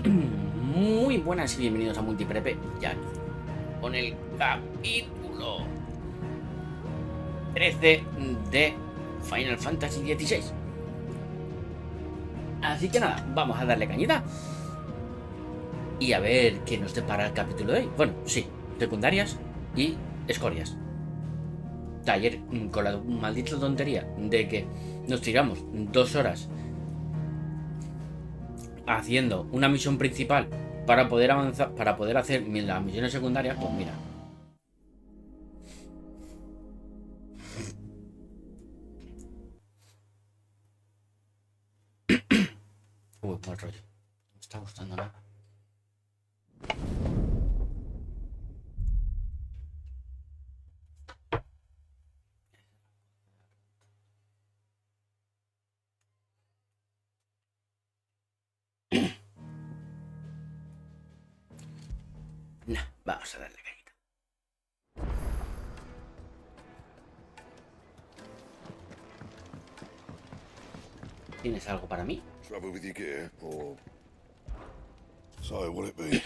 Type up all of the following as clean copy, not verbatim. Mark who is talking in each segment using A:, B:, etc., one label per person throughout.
A: Muy buenas y bienvenidos a Multiprepe, ya aquí, con el capítulo 13 de Final Fantasy XVI. Así que nada, vamos a darle cañita y a ver qué nos depara el capítulo de hoy. Bueno, sí, secundarias y escorias. Ayer, con la maldita tontería de que nos tiramos 2 horas haciendo una misión principal para poder avanzar, para poder hacer las misiones secundarias, pues mira. Uy, mal rollo. No me está gustando nada. Nah, vamos a darle cañita. ¿Tienes algo para mí?
B: Trouble with your gear, or so will it be?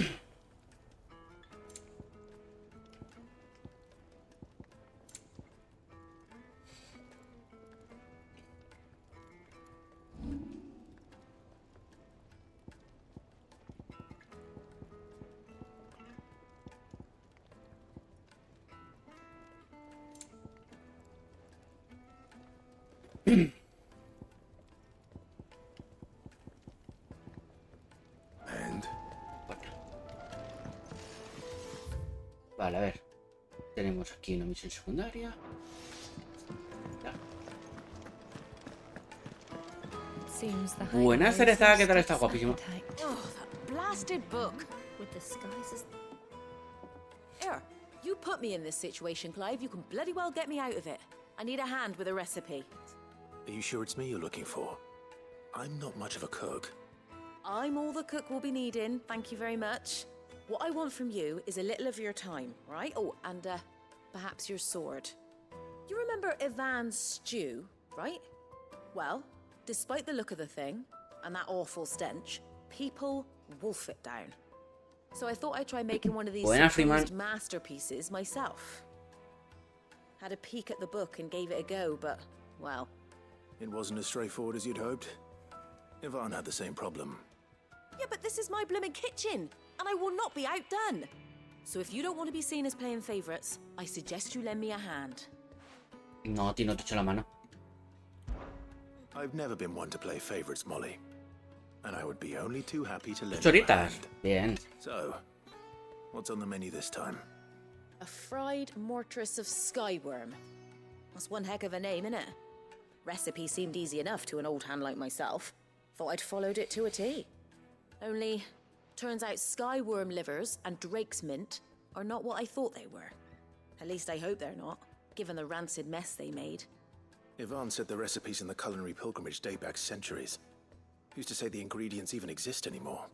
B: And
A: Vale, a ver. Tenemos aquí una misión secundaria. Buenas, Cereza, ¿qué tal? Está guapísimo.
C: Oh, that blasted book.
D: With the skies as
C: Here, you put me in this situation, Clive. You can bloody well get me out of it. I need a hand with a recipe.
E: Are you sure it's me you're looking for? I'm not much of a cook.
C: I'm all the cook will be needing, thank you very much. What I want from you is a little of your time, right? Oh, and perhaps your sword. You remember Ivan's stew, right? Well, despite the look of the thing, and that awful stench, people wolf it down. So I thought I'd try making one of these
A: Buena, Freeman.
C: supposed masterpieces myself. Had a peek at the book and gave it a go, but, well...
E: It wasn't as straightforward as you'd hoped. Ivan had the same problem.
C: Yeah, but this is my blimmin' kitchen, and I will not be outdone. So if you don't want to be seen as playing favourites, I suggest you lend me a hand.
A: No, a ti no te echo la mano.
E: I've never been one to play favorites, Molly. And I would be only too happy to lend you a
A: Choritas.
E: hand.
A: Bien.
E: So, what's on the menu this time?
C: A fried mortress of skyworm. That's one heck of a name, innit? Recipe seemed easy enough to an old hand like myself. Thought I'd followed it to a T. Only, turns out skyworm livers and drake's mint are not what I thought they were. At least I hope they're not, given the rancid mess they made.
E: Ivan said the recipes in the culinary pilgrimage date back centuries. Who's to say the ingredients even exist anymore?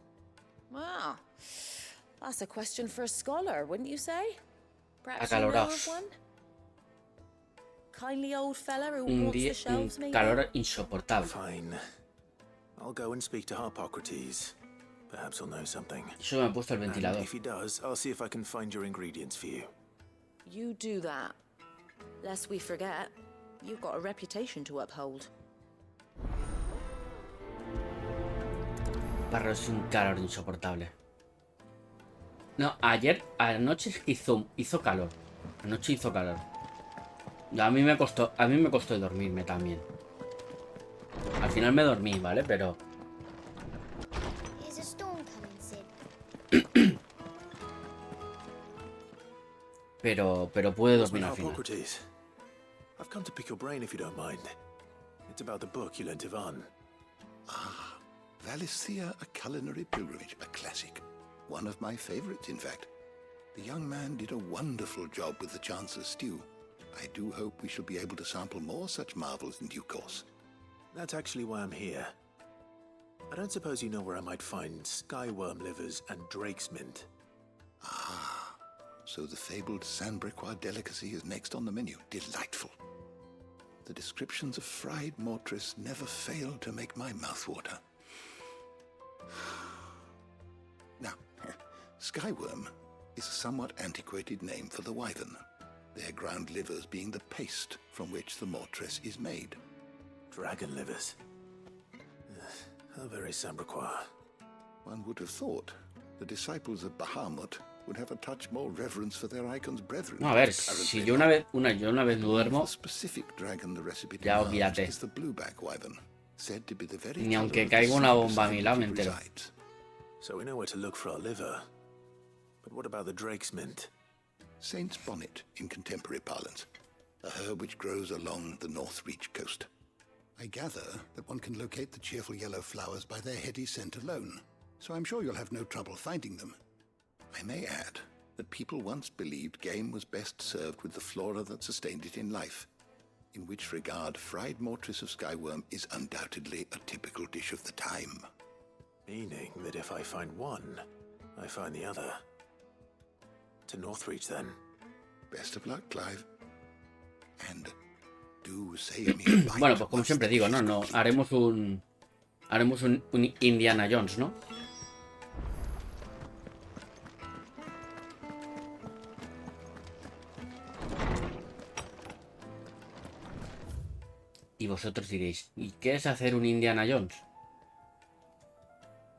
C: Wow. That's a question for a scholar, wouldn't you say? Perhaps you know
A: Acalorados.
C: of one? Kindly old fella who
A: Un,
C: walks the shelves, maybe?
A: calor insoportable.
E: Fine. I'll go and speak to Harpocrates. Perhaps he'll know something.
A: Eso me ha puesto el
E: And
A: ventilador.
E: if he does, I'll see if I can find your ingredients for you.
C: You do that. Lest we forget, you've got a reputation to uphold.
A: Parro, es un calor insoportable. No, ayer, anoche hizo calor. Anoche hizo calor. A mí me costó dormirme también. Al final me dormí, ¿vale? Pero
D: Is a storm coming, Sid?
A: pero pude dormir al final.
E: Harpocrates, I've come to pick your brain if you don't mind. It's about the book you lent Ivan.
B: Valisthea, a culinary pilgrimage, a classic. One of my favorites, in fact. The young man did a wonderful job with the Chancellor's stew. I do hope we shall be able to sample more such marvels in due course.
E: That's actually why I'm here. I don't suppose you know where I might find skyworm livers and drake's mint.
B: So the fabled Sanbreque delicacy is next on the menu. Delightful. The descriptions of fried mortress never fail to make my mouth water. Skyworm is a somewhat antiquated name for the wyvern, their ground livers being the paste from which the mortress is made.
E: Dragon livers. How very Sanbrequois.
B: One would have thought the disciples of Bahamut would have a touch more reverence for their Eikons brethren.
A: No, a ver, si yo una vez duermo,
B: The specific dragon the recipe
A: ya
B: demands
A: olvídate.
B: is the blueback wyvern, said to be the very
A: Ni
B: colour
A: aunque
B: of the
A: caiga una
B: sea
A: bomba a mi
B: beside
A: lado,
B: which
A: me
B: it
A: entero.
B: resides.
E: So we know where to look for our liver. But what about the Drake's Mint?
B: Saint's bonnet in contemporary parlance, a herb which grows along the North Reach coast. I gather that one can locate the cheerful yellow flowers by their heady scent alone, so I'm sure you'll have no trouble finding them. I may add that people once believed game was best served with the flora that sustained it in life, in which regard fried mortress of Skyworm is undoubtedly a typical dish of the time.
E: Meaning that if I find one, I find the other. To Northreach, then.
B: Best of luck, Clive. And do say me a bite.
A: Bueno, pues como siempre digo, no, haremos un Indiana Jones, ¿no? Y vosotros diréis, ¿y qué es hacer un Indiana Jones?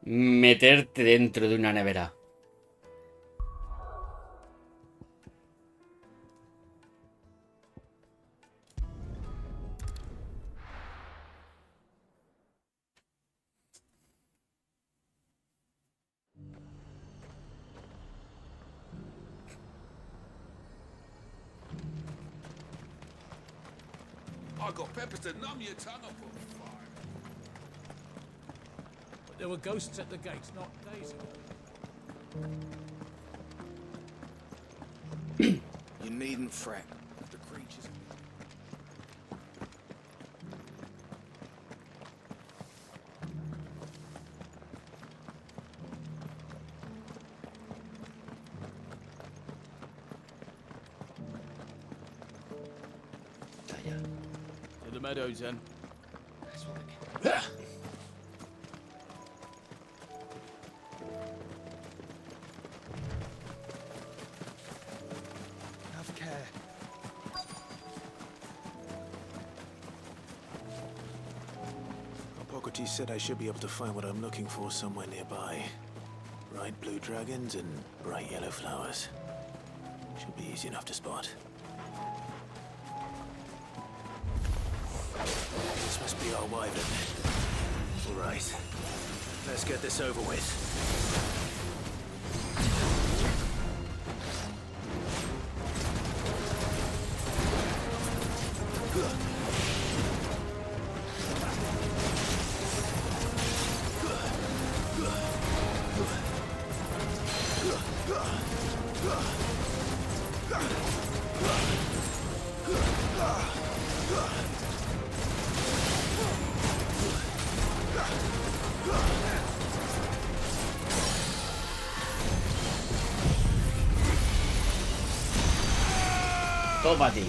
A: Meterte dentro de una nevera.
F: I got peppers to numb your tongue up on fire.
G: But there were ghosts at the gates not days ago.
F: You needn't fret. The creatures.
A: Calla.
G: To the meadows, then.
F: Have care.
E: Hippocrates said I should be able to find what I'm looking for somewhere nearby. Bright blue dragons and bright yellow flowers. Should be easy enough to spot. This must be our wyvern. All right. Let's get this over with.
A: Toma a ti.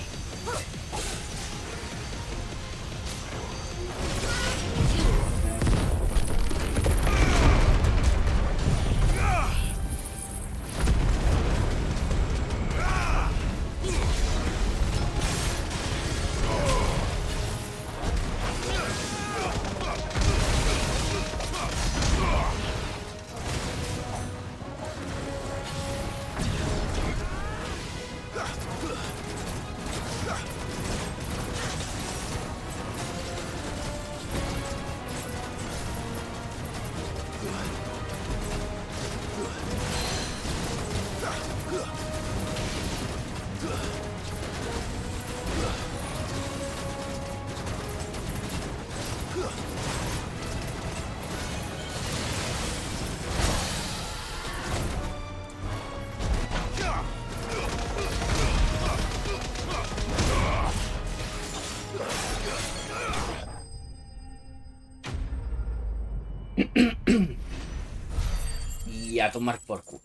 A: Y a tomar por culo.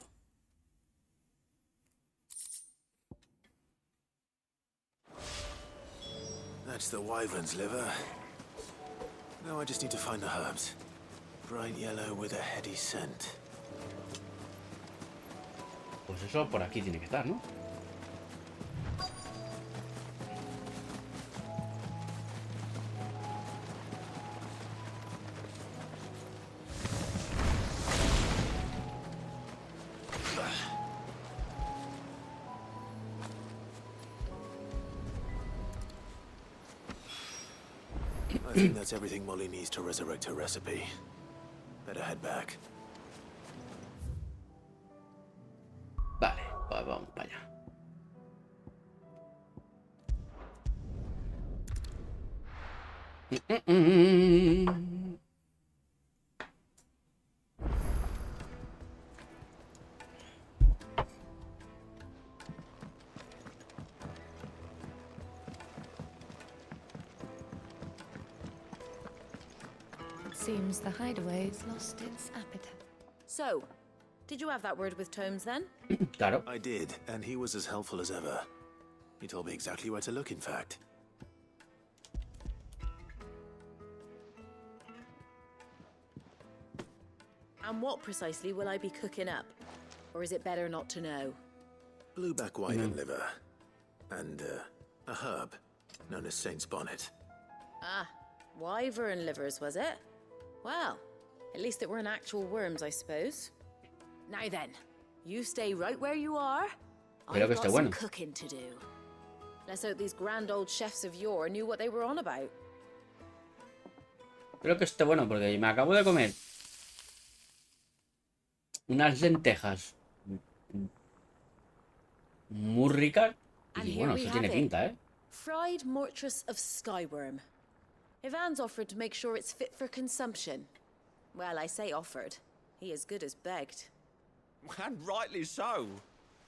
E: That's the wyvern's liver. Now I just need to find the herbs. Bright yellow with a heady scent.
A: Pues eso por aquí tiene que estar, ¿no?
E: I think that's everything Molly needs to resurrect her recipe. Better head back.
A: Vale, pues vamos para allá.
H: Seems the hideaway's lost its appetite.
C: So, did you have that word with Tomes then?
A: Claro.
E: I did, and he was as helpful as ever. He told me exactly where to look, in fact.
C: And what precisely will I be cooking up? Or is it better not to know?
E: Blueback wyvern liver. And, a herb known as Saint's Bonnet.
C: Ah, wyvern livers, was it? Well, at least it weren't actual worms, I suppose. Now then, you stay right where you are.
A: Espero
C: I've
A: que
C: got
A: esté
C: some
A: bueno.
C: cooking to do. Let's hope these grand old chefs of yore knew what they were on about.
A: Creo que esté bueno porque me acabo de comer unas lentejas muy ricas
C: And
A: y
C: here
A: bueno,
C: we
A: eso
C: have
A: tiene
C: it.
A: pinta, ¿eh?
C: Fried mortress of skyworm. Ivan's offered to make sure it's fit for consumption. Well, I say offered. He as good as begged.
I: And rightly so.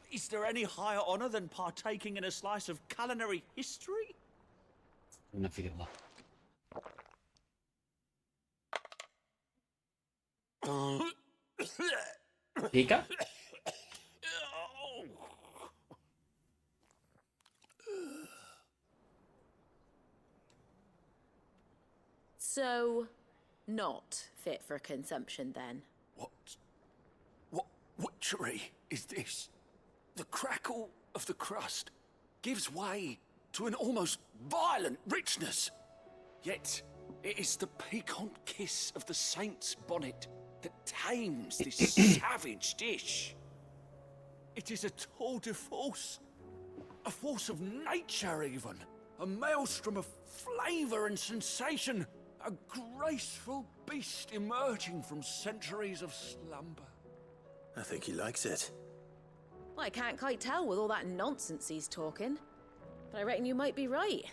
I: Is there any higher honor than partaking in a slice of culinary history?
A: Una fideuá. ¿Pica?
C: So, not fit for consumption then.
F: What witchery is this? The crackle of the crust gives way to an almost violent richness. Yet, it is the piquant kiss of the saint's bonnet that tames this savage dish. It is a tour de force. A force of nature, even. A maelstrom of flavor and sensation. A graceful beast emerging from centuries of slumber.
E: I think he likes it.
C: Well, I can't quite tell with all that nonsense he's talking. But I reckon you might be right.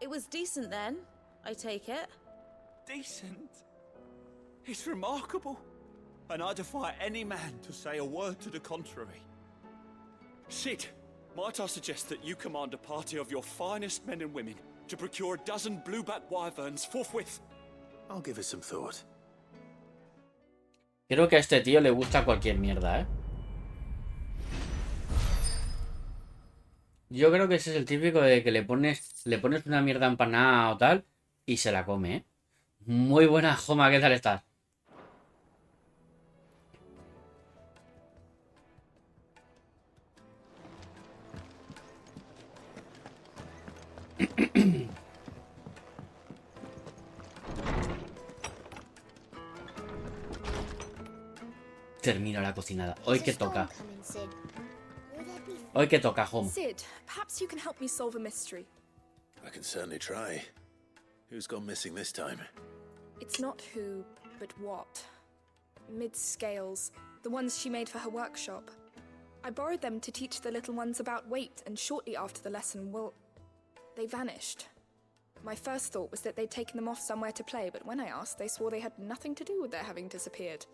C: It was decent then, I take it.
I: Decent? It's remarkable. And I defy any man to say a word to the contrary. Sid, might I suggest that you command a party of your finest men and women to procure a dozen blueback wyverns forthwith?
E: I'll give it some thought.
A: Creo que a este tío le gusta cualquier mierda, ¿eh? Yo creo que ese es el típico de que le pones una mierda empanada o tal y se la come, ¿eh? Muy buena, Joma, ¿qué tal estás? Termino la cocinada. Hoy que toca.
D: Coming, Sid. Will there be
A: Hoy que toca, Home.
J: Sid, perhaps you can help me solve a mystery.
E: I can certainly try. Who's gone missing this time?
J: It's not who, but what. Mid-scales, the ones she made for her workshop. I borrowed them to teach the little ones about weight, and shortly after the lesson, well, they vanished. My first thought was that they'd taken them off somewhere to play, but when I asked, they swore they had nothing to do with their having disappeared.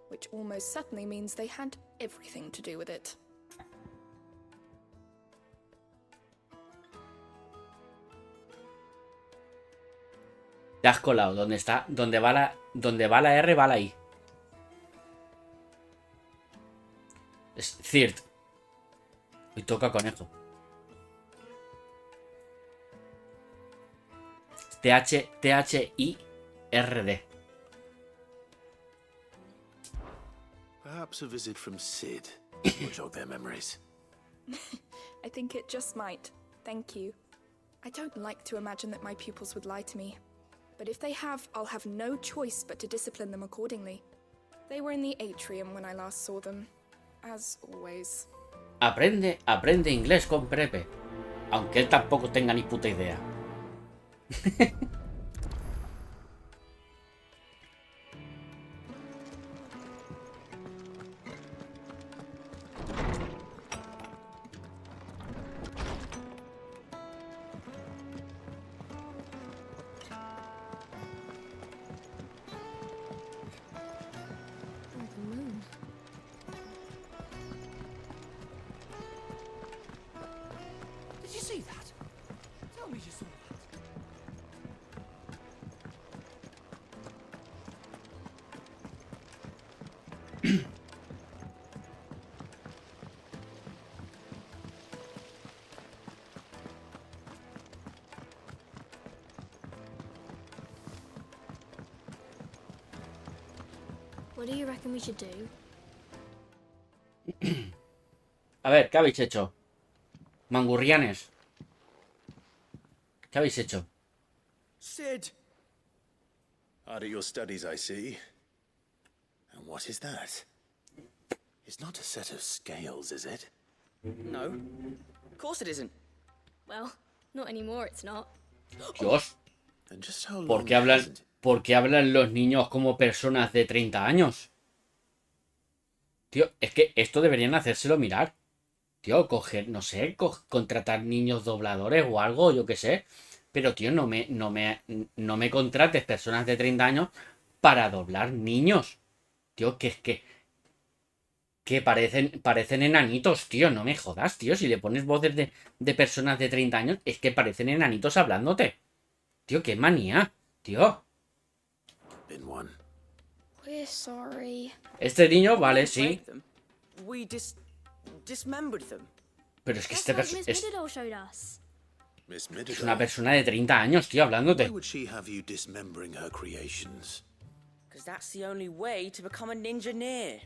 J: Which almost certainly means they had everything to do with it.
A: Te has colado. ¿Dónde está? Donde va la R, va la I. Es Thirt. Y toca conejo. T-H-I-R-D.
E: Perhaps a visit from Sid Or jog their memories.
J: I think it just might. Thank you. I don't like to imagine that my pupils would lie to me. But if they have, I'll have no choice but to discipline them accordingly. They were in the atrium when I last saw them. As always.
A: Aprende inglés con Pepe. Aunque él tampoco tenga ni puta idea.
I: Did you see that? Tell me you saw that.
D: What do you reckon we should do?
A: A ver, ¿qué habéis hecho? Mangurrianes. ¿Qué habéis hecho?
I: Sid!
E: Hard at your studies, I see. And what is that? It's not a set of scales, is it?
I: No. Of course it isn't.
D: Well, not anymore, it's not.
A: Dios,
E: And just how long
A: ¿por qué hablan,
E: hasn't it?
A: por qué hablan los niños como personas de 30 años? Tío, es que esto deberían hacérselo mirar. Tío, coger, no sé, contratar niños dobladores o algo, yo qué sé. Pero, tío, no me contrates personas de 30 años para doblar niños. Tío, que es que parecen enanitos, tío. No me jodas, tío. Si le pones voces de personas de 30 años, es que parecen enanitos hablándote. Tío, qué manía, tío.
E: Been one.
D: We're sorry.
A: Este niño, vale, sí.
I: We dismembered them.
A: Pero es que
D: That's
A: este
D: like Miss
A: es
D: Middledore showed us.
E: Miss
A: una
E: Middledore.
A: persona de 30 años, tío,
E: Why
A: hablándote.
E: would she have you dismembering her creations?
I: Because that's the only way to become a ninja-neer.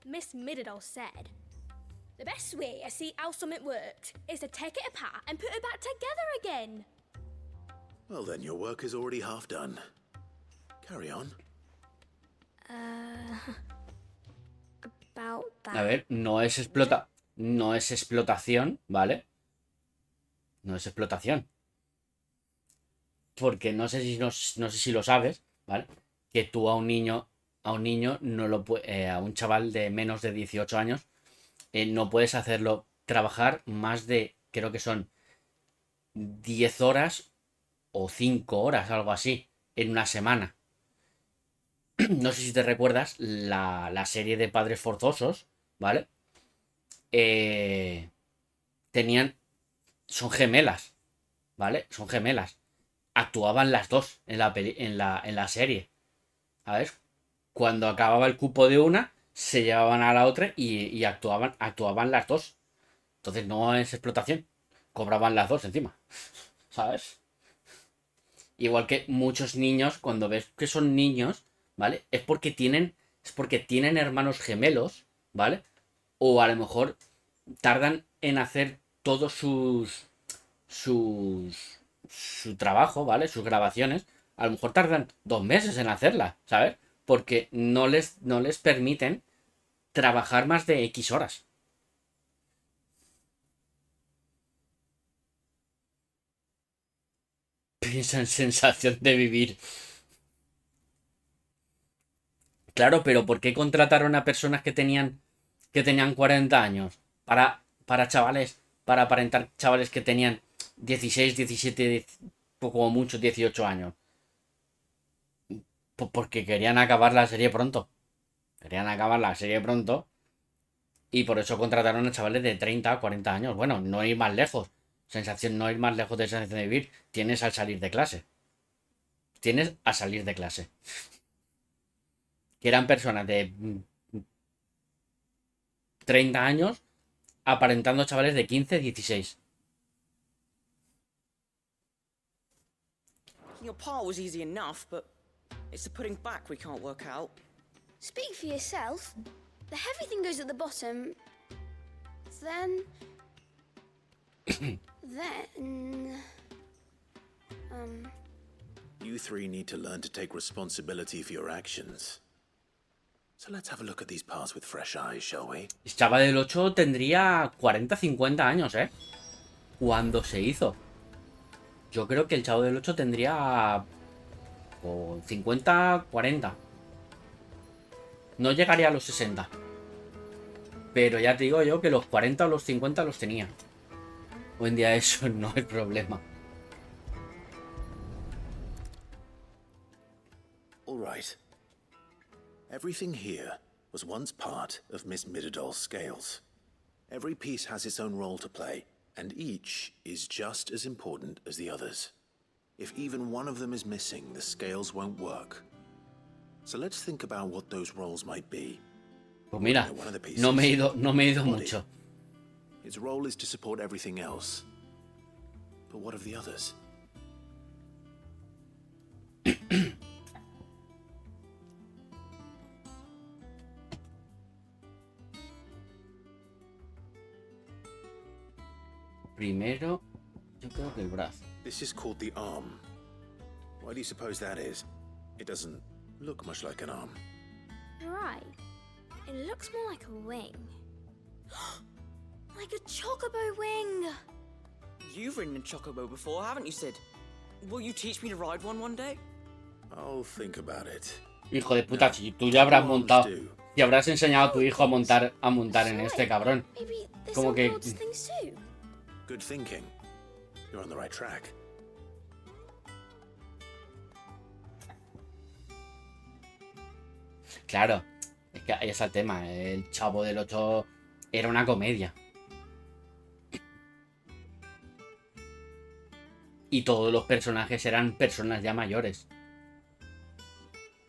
D: Miss Middledore said, the best way to see how something worked is to take it apart and put it back together again.
E: Well, then your work is already half done. Carry on.
D: About that.
A: A ver, no es explotación, ¿vale? No es explotación. Porque no sé si lo sabes, ¿vale? Que tú a un niño no lo a un chaval de menos de 18 años no puedes hacerlo trabajar más de, creo que son 10 horas o 5 horas, algo así, en una semana. No sé si te recuerdas la serie de Padres Forzosos, ¿vale? Son gemelas, ¿vale? Son gemelas. Actuaban las dos en la serie. ¿Sabes? Cuando acababa el cupo de una, se llevaban a la otra y actuaban las dos. Entonces no es explotación. Cobraban las dos encima. ¿Sabes? Igual que muchos niños, cuando ves que son niños, ¿vale? Es porque tienen hermanos gemelos, ¿vale? O a lo mejor tardan en hacer todos su trabajo, ¿vale? Sus grabaciones. A lo mejor tardan 2 meses en hacerla, ¿sabes? Porque no les permiten trabajar más de X horas. Piensa en sensación de vivir. Claro, pero ¿por qué contrataron a personas que tenían 40 años? Para chavales, para aparentar chavales que tenían 16, 17, como mucho 18 años. Porque querían acabar la serie pronto. Y por eso contrataron a chavales de 30 a 40 años. Bueno, no ir más lejos. No ir más lejos de sensación de vivir. Tienes a salir de clase. Que eran personas de 30 años aparentando chavales de 15, 16.
I: Your part was easy enough, but it's the putting back we can't work out.
D: Speak for yourself. The heavy thing goes at the bottom. Then...
E: You three need to learn to take responsibility for your actions. So let's have a look at these parts with fresh eyes, shall we?
A: El chaval del 8 tendría 40, 50 años, ¿eh? Cuando se hizo. Yo creo que el chavo del 8 tendría... 50, 40. No llegaría a los 60. Pero ya te digo yo que los 40 o los 50 los tenía. Hoy en día eso no es problema.
E: All right. Everything here was once part of Miss Midadol's scales. Every piece has its own role to play, and each is just as important as the others. If even one of them is missing, the scales won't work. So let's think about what those roles might be.
A: Pues mira, no me he ido mucho.
E: Its role is to support everything else. But what of the others?
A: Primero, yo creo que el brazo.
E: This is called the arm. Why do you suppose that is? It doesn't look much like an arm.
D: You're right. It looks more like a wing. Like a chocobo wing!
K: You've ridden a chocobo before, haven't you, Sid? Will you teach me to ride one day?
E: I'll think about it.
A: Hijo de puta, si tú ya habrás montado. Y habrás enseñado a tu hijo a montar en este cabrón. Como que...
E: Good thinking. You're on the right track.
A: Claro, es que ahí está el tema. El Chavo del 8 era una comedia. Y todos los personajes eran personas ya mayores.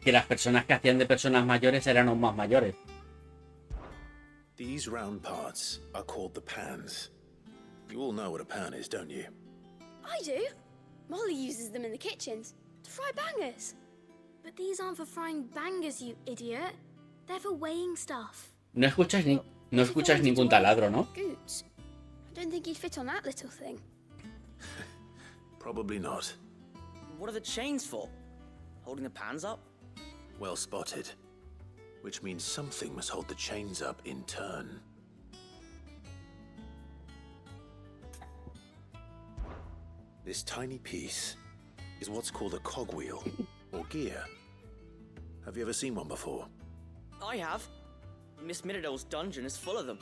A: Que las personas que hacían de personas mayores eran aún más mayores.
E: These round parts are called the pans. You all know what a pan is, don't you?
D: I do. Molly uses them in the kitchens to fry bangers. But these aren't for frying bangers, you idiot. They're for weighing stuff.
A: No escuchas ningún taladro, ¿no?
D: Goots. I don't think you'd fit on that little thing.
E: Probably not.
K: What are the chains for? Holding the pans up?
E: Well spotted. Which means something must hold the chains up in turn. This tiny piece is what's called a cogwheel, or gear. Have you ever seen one before?
K: I have. Miss Midadol's dungeon is full of them.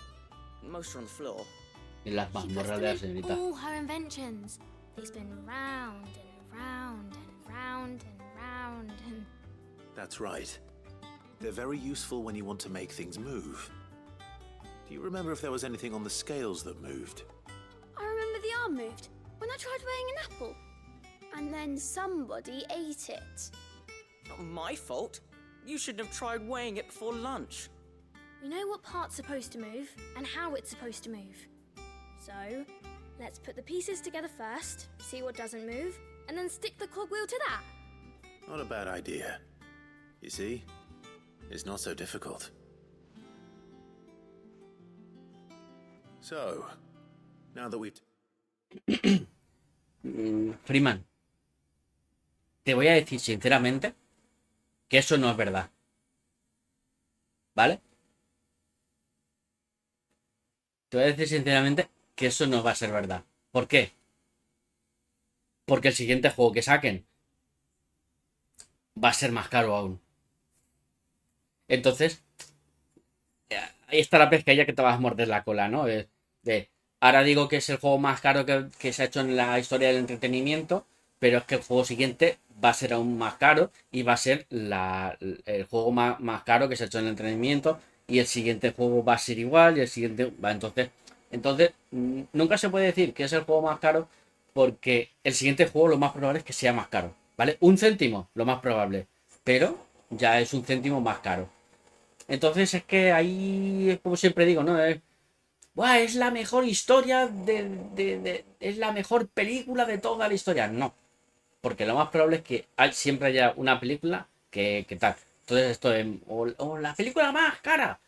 K: Most are on the floor.
A: En las mazmorras de la señorita.
D: All her inventions. They spin round and round and round and round and...
E: That's right. They're very useful when you want to make things move. Do you remember if there was anything on the scales that moved?
D: I remember the arm moved when I tried weighing an apple. And then somebody ate it.
K: Not my fault. You shouldn't have tried weighing it before lunch.
D: We know what part's supposed to move and how it's supposed to move. So, let's put the pieces together first, see what doesn't move, and then stick the cogwheel to that.
E: Not a bad idea. You see? It's not so difficult. So, now that we've...
A: Freeman, te voy a decir sinceramente que eso no es verdad. ¿Vale? Te voy a decir sinceramente que eso no va a ser verdad. ¿Por qué? Porque el siguiente juego que saquen va a ser más caro aún. Entonces, ahí está la pescadilla que te vas a morder la cola, ¿no? Ahora digo que es el juego más caro que se ha hecho en la historia del entretenimiento, pero es que el juego siguiente va a ser aún más caro y va a ser el juego más caro que se ha hecho en el entretenimiento, y el siguiente juego va a ser igual y el siguiente va. Entonces nunca se puede decir que es el juego más caro, porque el siguiente juego lo más probable es que sea más caro, ¿vale? 1 céntimo, lo más probable, pero ya es 1 céntimo más caro. Entonces es que ahí, como siempre digo, ¿no? Es la mejor historia es la mejor película de toda la historia. No, porque lo más probable es que siempre haya una película que tal. Entonces esto es o la película más cara.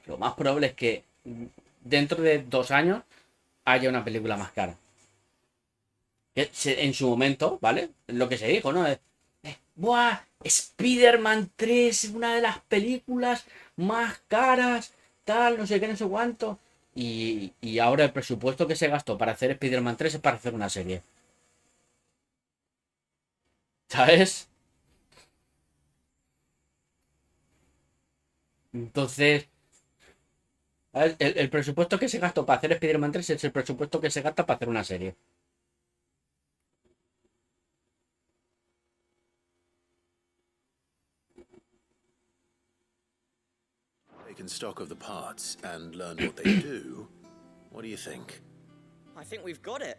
A: lo más probable es que dentro de 2 años haya una película más cara. En su momento, ¿vale? Lo que se dijo, ¿no? ¡Buah! Spider-Man 3 es una de las películas más caras, tal, no sé qué, no sé cuánto. Y ahora el presupuesto que se gastó para hacer Spider-Man 3 es para hacer una serie. ¿Sabes? Entonces, el presupuesto que se gastó para hacer Spider-Man 3 es el presupuesto que se gasta para hacer una serie.
E: Taken stock of the parts and learned what they do. What do you think?
K: I think we've got it.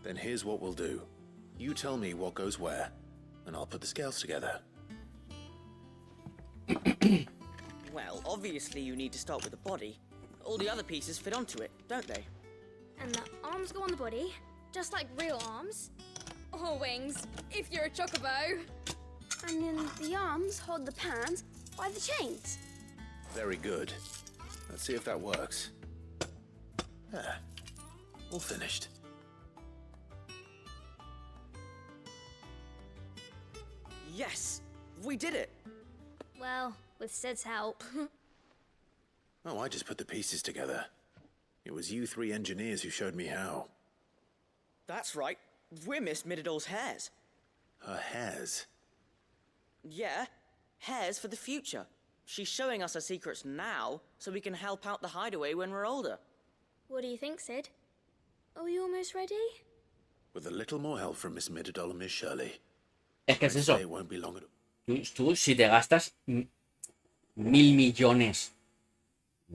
E: Then here's what we'll do. You tell me what goes where, and I'll put the scales together.
K: Well, obviously you need to start with the body. All the other pieces fit onto it, don't they?
D: And the arms go on the body, just like real arms. Or wings, if you're a chocobo. And then the arms hold the pans by the chains.
E: Very good. Let's see if that works. Ah, all finished.
K: Yes! We did it!
D: Well, with Sid's help.
E: Oh, I just put the pieces together. It was you 3 engineers who showed me how.
K: That's right. We're Miss Mididol's hairs.
E: Her hairs?
K: Yeah, hairs for the future. She's showing us her secrets now, so we can help out the hideaway when we're older.
D: What do you think, Sid? Are we almost ready?
E: With a little more help from Miss Mididol and Miss Shirley.
A: Es que es eso.
E: It won't be long at all.
A: Tú si te gastas 1.000 millones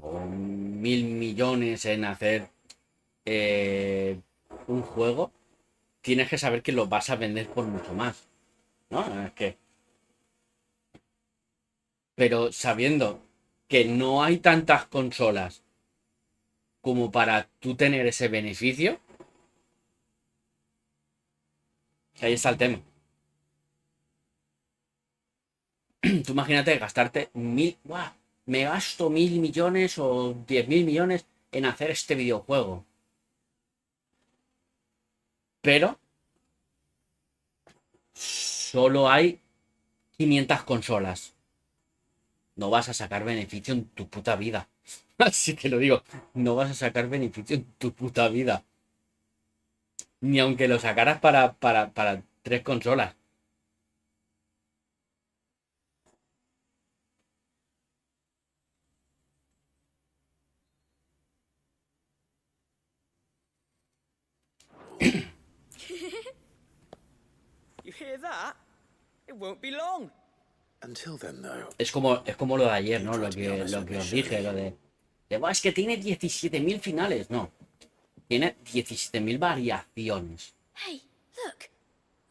A: o 1.000 millones en hacer un juego, tienes que saber que lo vas a vender por mucho más, ¿no? Es que... Pero sabiendo que no hay tantas consolas como para tú tener ese beneficio, ahí está el tema. Tú imagínate gastarte 1.000... ¡Buah! Me gasto 1.000 millones o 10.000 millones en hacer este videojuego. Pero solo hay 500 consolas. No vas a sacar beneficio en tu puta vida. Así que lo digo, no vas a sacar beneficio en tu puta vida. Ni aunque lo sacaras para 3 consolas.
K: You hear that? It won't be long.
E: Until then, though.
A: Es como lo de ayer, ¿no? Lo que os dije, lo de "Buah, es que tiene 17.000 finales". No. Tiene 17.000 variaciones.
D: Hey, look.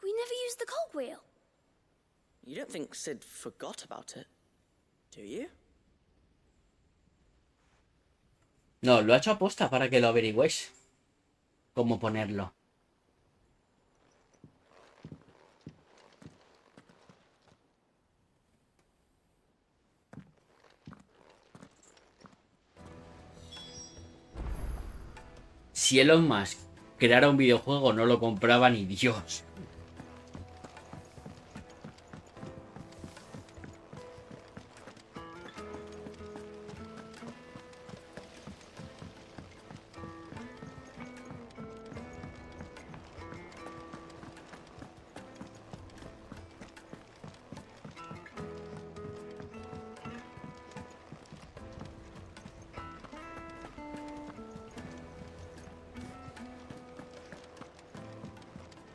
D: We never used the cogwheel.
K: You don't think Sid forgot about it, do you?
A: No, lo ha hecho aposta para que lo averigüéis. Cómo ponerlo. Si Elon Musk creara un videojuego, no lo compraba ni Dios.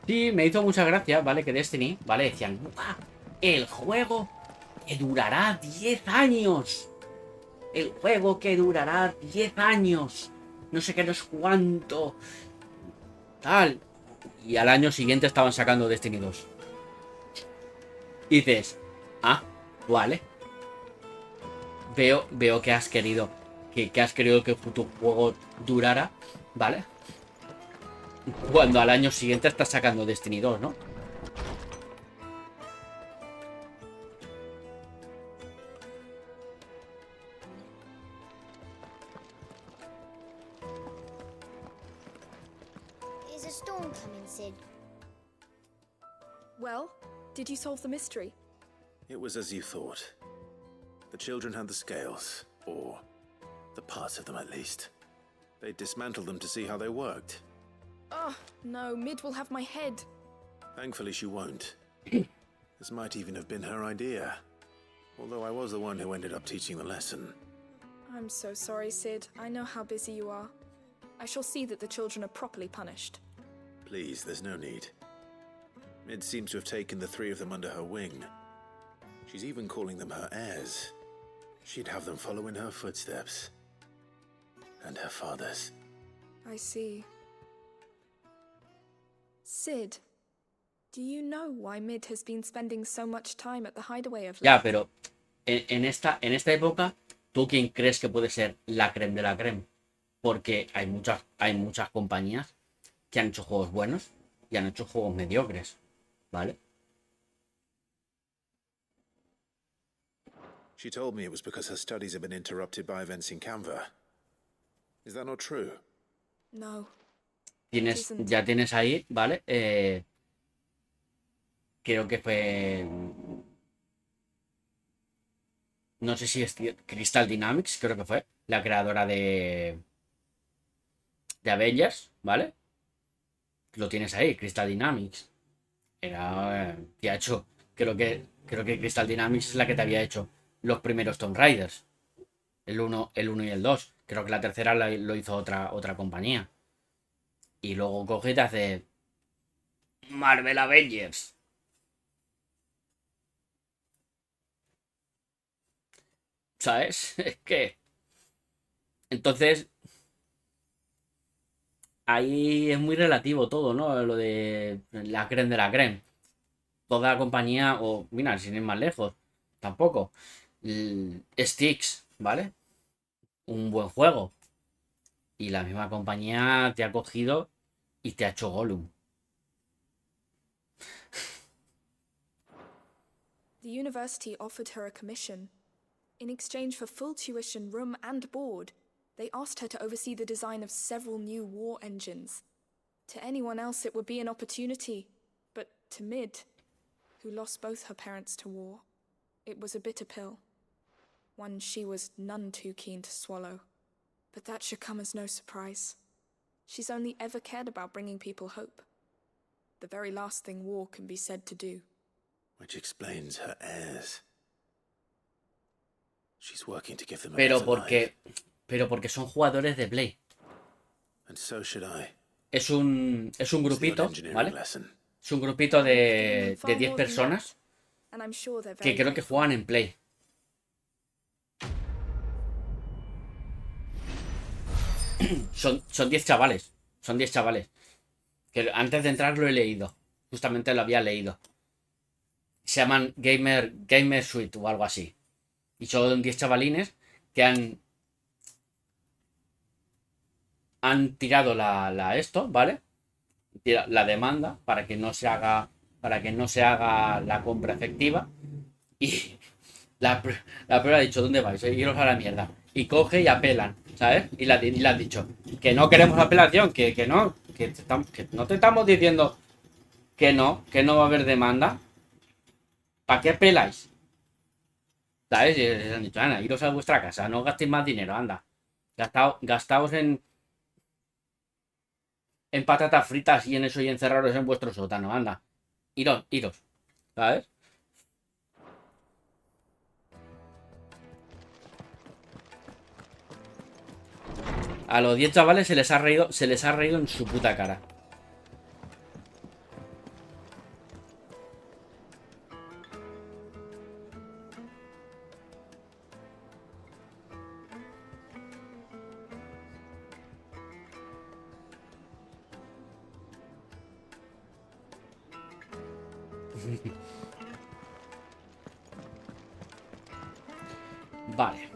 A: Sí, me hizo mucha gracia, ¿vale? Que Destiny, ¿vale? Decían, ¡buah! El juego que durará 10 años. El juego que durará 10 años. No sé qué, no es cuánto. Tal. Y al año siguiente estaban sacando Destiny 2. Y dices, ah, vale. Veo que has querido que tu juego durara, ¿vale? Cuando al año siguiente estás sacando Destiny 2, ¿no?
D: a storm coming, Sid?
J: Well, did you solve the mystery?
E: It was as you thought. The children had the scales, or the parts of them at least. They dismantled them to see how they worked.
J: Oh, no, Mid will have my head.
E: Thankfully she won't. This might even have been her idea. Although I was the one who ended up teaching the lesson.
J: I'm so sorry, Sid. I know how busy you are. I shall see that the children are properly punished.
E: Please, there's no need. Mid seems to have taken the 3 of them under her wing. She's even calling them her heirs. She'd have them follow in her footsteps. And her father's.
J: I see. Sid, do you know why Mid has been spending so much time at the hideaway of
A: Ya, pero en esta época, ¿tú quién crees que puede ser la creme de la creme? Porque hay muchas compañías que han hecho juegos buenos y han hecho juegos mediocres, ¿vale?
E: She told me it was because her studies have been interrupted by events in Canva. Is that not true?
J: No.
A: Ya tienes ahí, ¿vale? Creo que fue... No sé si es Crystal Dynamics, creo que fue la creadora de Avengers, ¿vale? Lo tienes ahí, Crystal Dynamics. Era... te ha hecho... Creo que Crystal Dynamics es la que te había hecho los primeros Tomb Raiders. El 1 y el 2. Creo que la tercera lo hizo otra compañía. Y luego coge y te hace Marvel Avengers. ¿Sabes? Es que... Entonces... Ahí es muy relativo todo, ¿no? Lo de la creme de la creme. Toda la compañía, o mira, sin ir más lejos, tampoco. Sticks, ¿vale? Un buen juego. Y la misma compañía te ha cogido y te ha hecho Gollum.
J: The university offered her a commission. In exchange for full tuition, room and board, they asked her to oversee the design of several new war engines. To anyone else it would be an opportunity, but to Mid, who lost both her parents to war, it was a bitter pill. One she was none too keen to swallow. But that should come as no surprise. She's only ever cared about bringing people hope. The very last thing war can be said to do.
E: Which explains her heirs. She's working to give them a
A: Pero
E: better life.
A: porque son jugadores de Play.
E: And so should I.
A: Es un grupito, ¿vale? Es un grupito de 10 personas que creo que juegan en Play. Son 10 chavales. Son 10 chavales. Que antes de entrar lo he leído. Justamente lo había leído. Se llaman Gamer Suite o algo así. Y son 10 chavalines que han tirado esto, ¿vale? La demanda para que no se haga la compra efectiva. Y la prueba ha dicho, ¿dónde vais? Iros a la mierda. Y coge y apelan, ¿sabes? Y le han dicho que no queremos apelación, que no te estamos diciendo que no va a haber demanda. ¿Para qué apeláis? ¿Sabes? Y les han dicho, anda, iros a vuestra casa, no gastéis más dinero, anda. Gastaos en patatas fritas y en eso y encerraros en vuestro sótano, anda. Iros, ¿sabes? A los 10 chavales se les ha reído en su puta cara. Vale.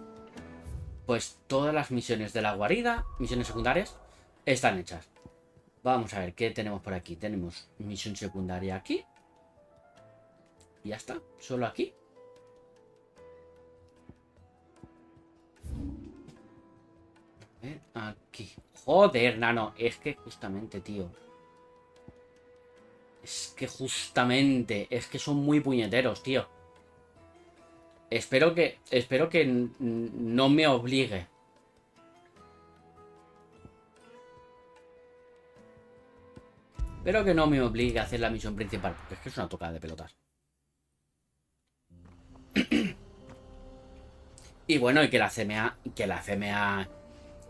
A: Pues todas las misiones de la guarida, misiones secundarias, están hechas. Vamos a ver qué tenemos por aquí. Tenemos misión secundaria aquí. Y ya está, solo aquí. A ver, aquí. Joder, nano, es que justamente, tío. Es que justamente, es que son muy puñeteros, tío. Espero que no me obligue. Espero que no me obligue a hacer la misión principal, porque es que es una tocada de pelotas. Y bueno, y que la CMA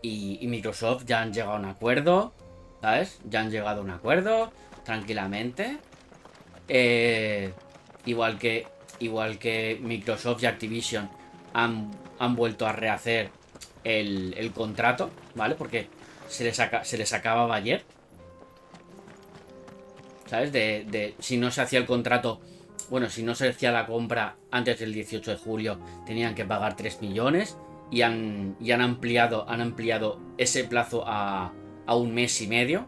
A: y Microsoft ya han llegado a un acuerdo, ¿sabes? Ya han llegado a un acuerdo, tranquilamente. Igual que Microsoft y Activision han vuelto a rehacer el contrato, ¿vale? Porque se les acababa ayer. ¿Sabes? Si no se hacía el contrato, bueno, si no se hacía la compra antes del 18 de julio, tenían que pagar 3 millones y han ampliado ese plazo a 1 mes y medio.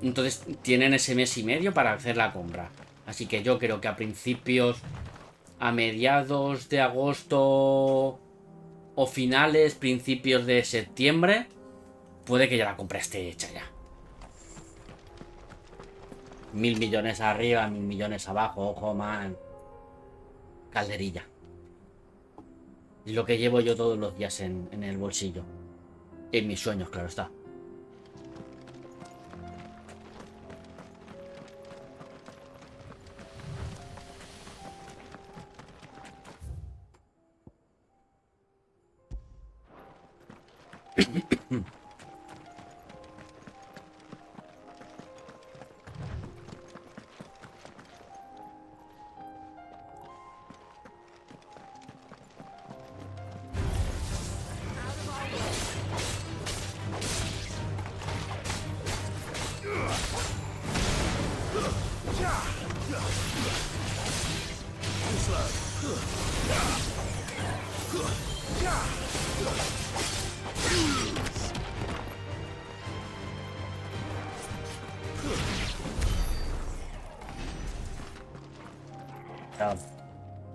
A: Entonces tienen ese mes y medio para hacer la compra. Así que yo creo que a mediados de agosto o finales, principios de septiembre, puede que ya la compra esté hecha ya. 1.000 millones arriba, 1.000 millones abajo, ojo, man. Calderilla. Y lo que llevo yo todos los días en el bolsillo. En mis sueños, claro está.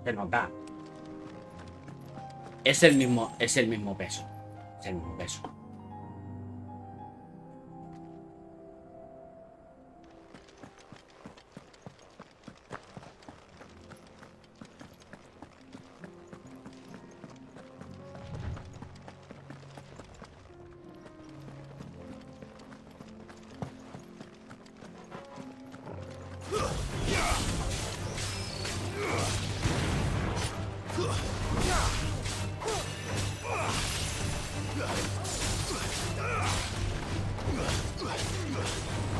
A: Se nota. Es el mismo peso. Es el mismo peso.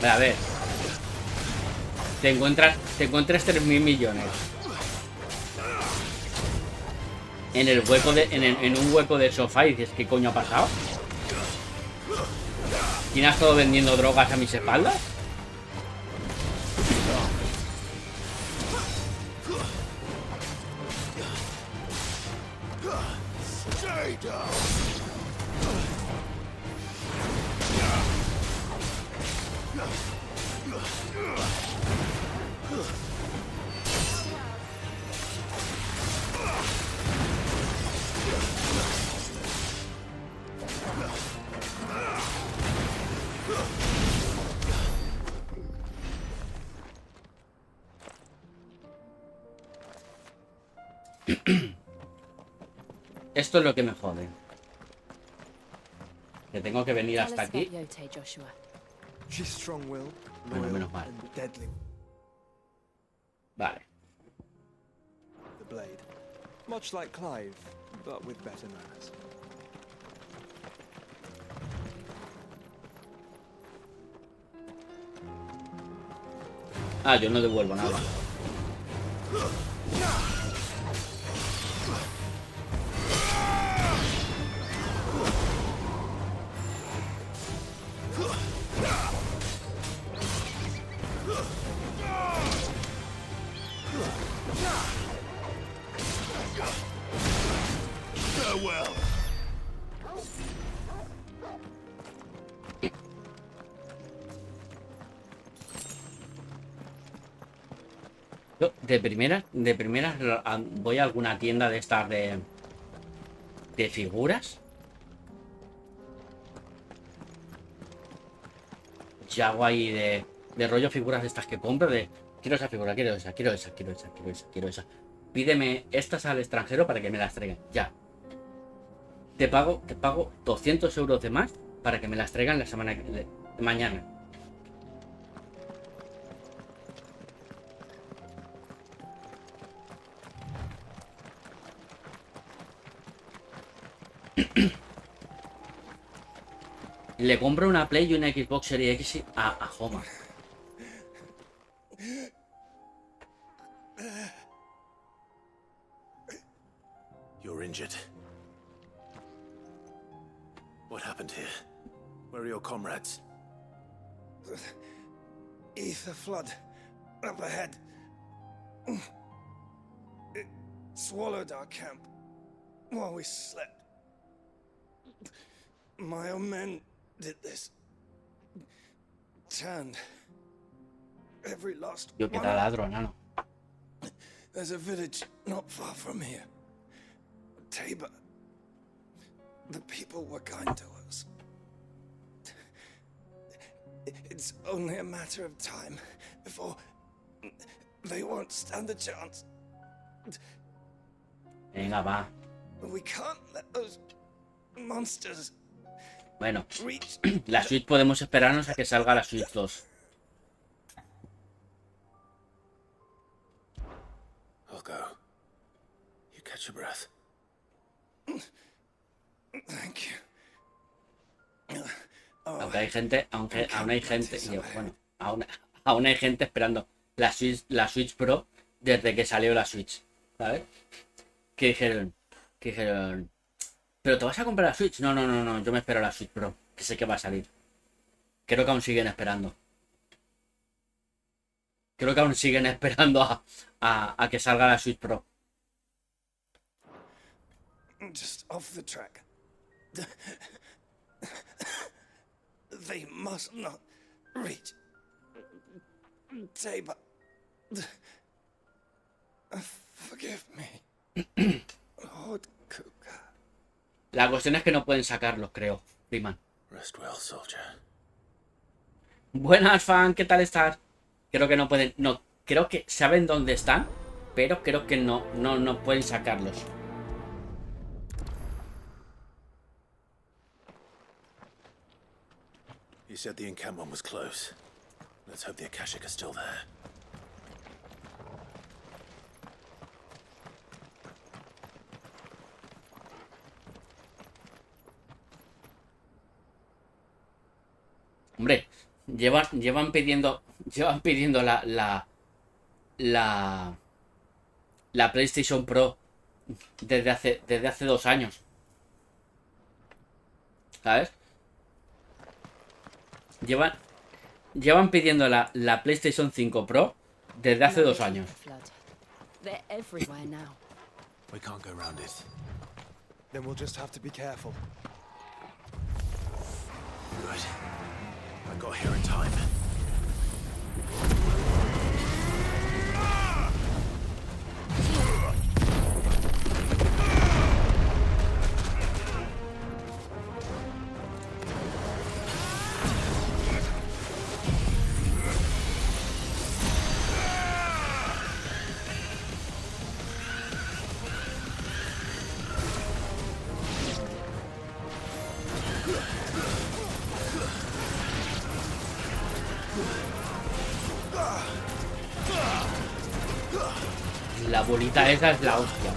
A: A ver. Te encuentras 3.000 millones. En un hueco de sofá y dices, ¿qué coño ha pasado? ¿Quién ha estado vendiendo drogas a mis espaldas? Esto es lo que me jode. Que tengo que venir hasta aquí. Bueno, menos mal. Vale. Ah, yo no devuelvo nada. Yo de primeras voy a alguna tienda de estas de figuras. Y hago ahí de De rollo figuras de estas que compro, de quiero esa figura, quiero esa, quiero esa, quiero esa, quiero esa, quiero esa. Pídeme estas al extranjero para que me las traigan. Ya. Te pago 200 euros de más para que me las traigan la semana de mañana. Le compro una Play y una Xbox Series X a Homer.
E: You're injured. What happened here? Where are your comrades?
L: Ether flood up ahead. It swallowed our camp while we slept. My own men did this. Turned every last
A: Yo que
L: one.
A: taladro, nano.
L: There's a village not far from here. Tabor. The people were kind to us. It's only a matter of time before they won't stand a chance.
A: Venga, va.
L: We can't let those monsters.
A: Bueno, la Switch podemos esperarnos a que salga la Switch 2.
E: I'll go. You catch your breath.
L: Thank you.
A: Aunque hay gente, aún hay gente, bueno, aún hay gente esperando la Switch Pro desde que salió la Switch, ¿sabes? Que dijeron, ¿pero te vas a comprar la Switch? No, yo me espero la Switch Pro, que sé que va a salir. Creo que aún siguen esperando. Creo que aún siguen esperando a que salga la Switch Pro.
L: Just off the track. They must not reach Tabor. Forgive me, Lord Kuka.
A: La cuestión es que no pueden sacarlos, creo, Freeman.
E: Rest well, soldier.
A: Buenas, fan, ¿qué tal estás? Creo que no pueden, no, creo que saben dónde están, pero creo que no pueden sacarlos.
E: You said the encampment was close. Let's hope the Akashic are still there.
A: Hombre, llevan pidiendo la PlayStation Pro desde hace 2 años. ¿Sabes? Llevan pidiendo la PlayStation 5 Pro desde hace 2 años.
M: They're everywhere now.
E: We can't go around it.
L: Then we'll just have to be careful.
E: Good. I got here in time.
A: La bolita esa es la hostia.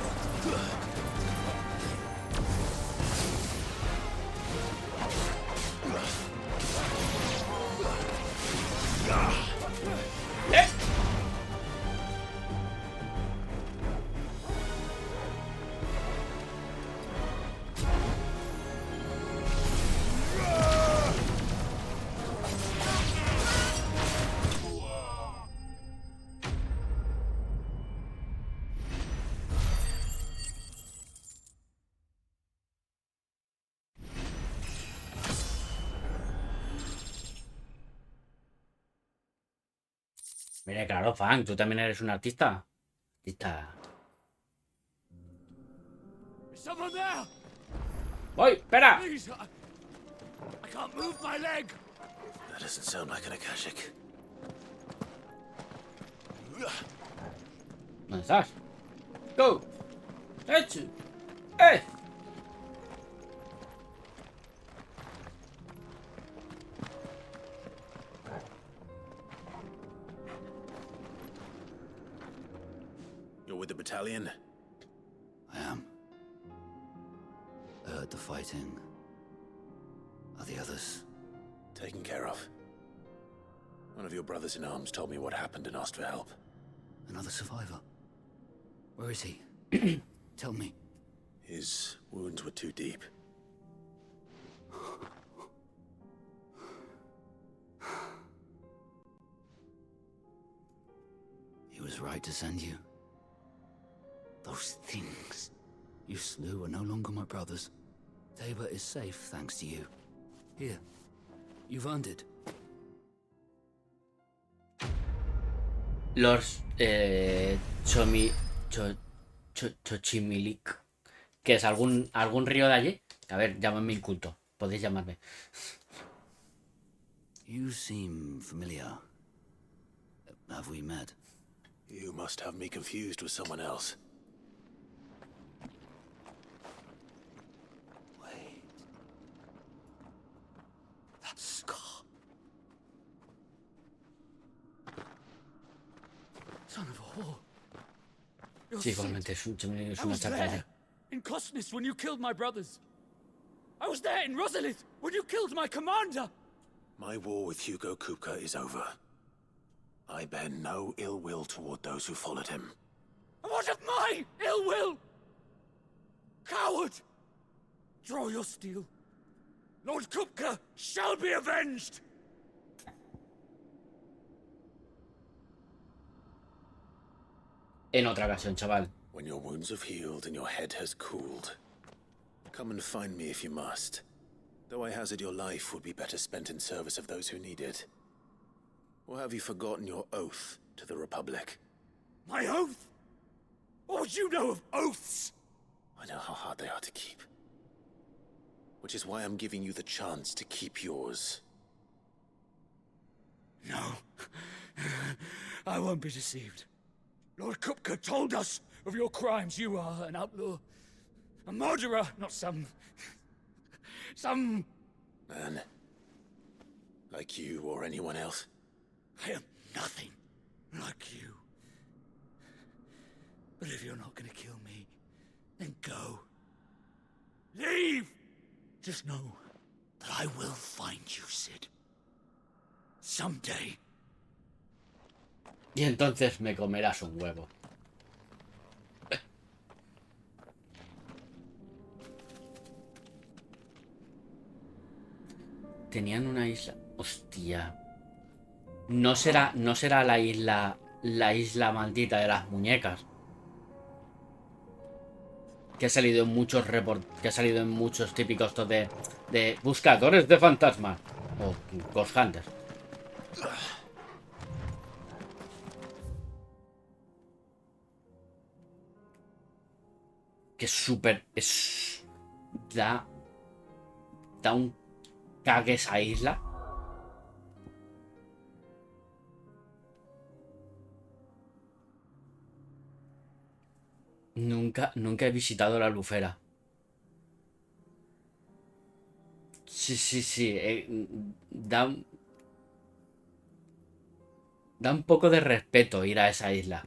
A: Mira, claro, fan, tú también eres un artista.
I: Someone there!
A: ¡Voy! ¡Espera!
I: Please, I can't move my leg.
E: That doesn't sound like an Akashic.
A: ¿Dónde estás? ¡Go! ¡Hecho!
E: You're with the battalion?
N: I am. I heard the fighting. Are the others?
E: Taken care of. One of your brothers in arms told me what happened and asked for help.
N: Another survivor? Where is he? Tell me.
E: His wounds were too deep.
N: He was right to send you. Those things you slew are no longer my brothers. Tabor is safe thanks to you. Here, you've earned it.
A: Los Xochimilco, que es algún río de allí. A ver, llámame inculto. Podéis llamarme.
N: You seem familiar. Have we met?
E: You must have me confused with someone else.
N: Wait. That scar. Son of a whore.
A: Sí, igualmente es
I: I
A: una
I: was there
A: chacalla.
I: in Cosnis when you killed my brothers. I was there in Rosalith when you killed my commander.
E: My war with Hugo Kupka is over. I bear no ill will toward those who followed him.
I: And what of my ill will? Coward! Draw your steel. Lord Kupka shall be avenged!
A: En otra ocasión, chaval.
E: When your wounds have healed and your head has cooled, come and find me if you must. Though I hazard your life would be better spent in service of those who need it. Or have you forgotten your oath to the Republic?
I: My oath? What would you know of oaths?
E: I know how hard they are to keep. Which is why I'm giving you the chance to keep yours.
I: No. I won't be deceived. Lord Kupka told us of your crimes. You are an outlaw. A murderer, not some
E: Man. Like you or anyone else.
I: I am nothing like you. But if you're not gonna kill me, then go. Leave! Just know that I will find you, Sid. Someday.
A: Y entonces me comerás un huevo. Tenían una isla. Hostia. No será la isla maldita de las muñecas. Que ha salido en muchos que ha salido en muchos típicos de buscadores de fantasmas. O Ghost Hunters. Que es súper. Da un cague esa isla. Nunca he visitado la Albufera. Sí. Da un poco de respeto ir a esa isla.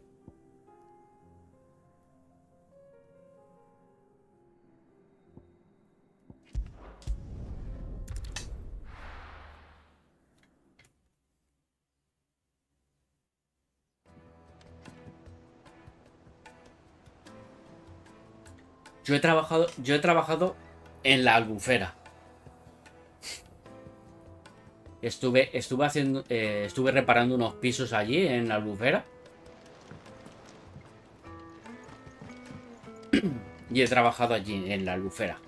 A: Yo he trabajado en la Albufera. Estuve reparando unos pisos allí en la Albufera. Y he trabajado allí en la Albufera.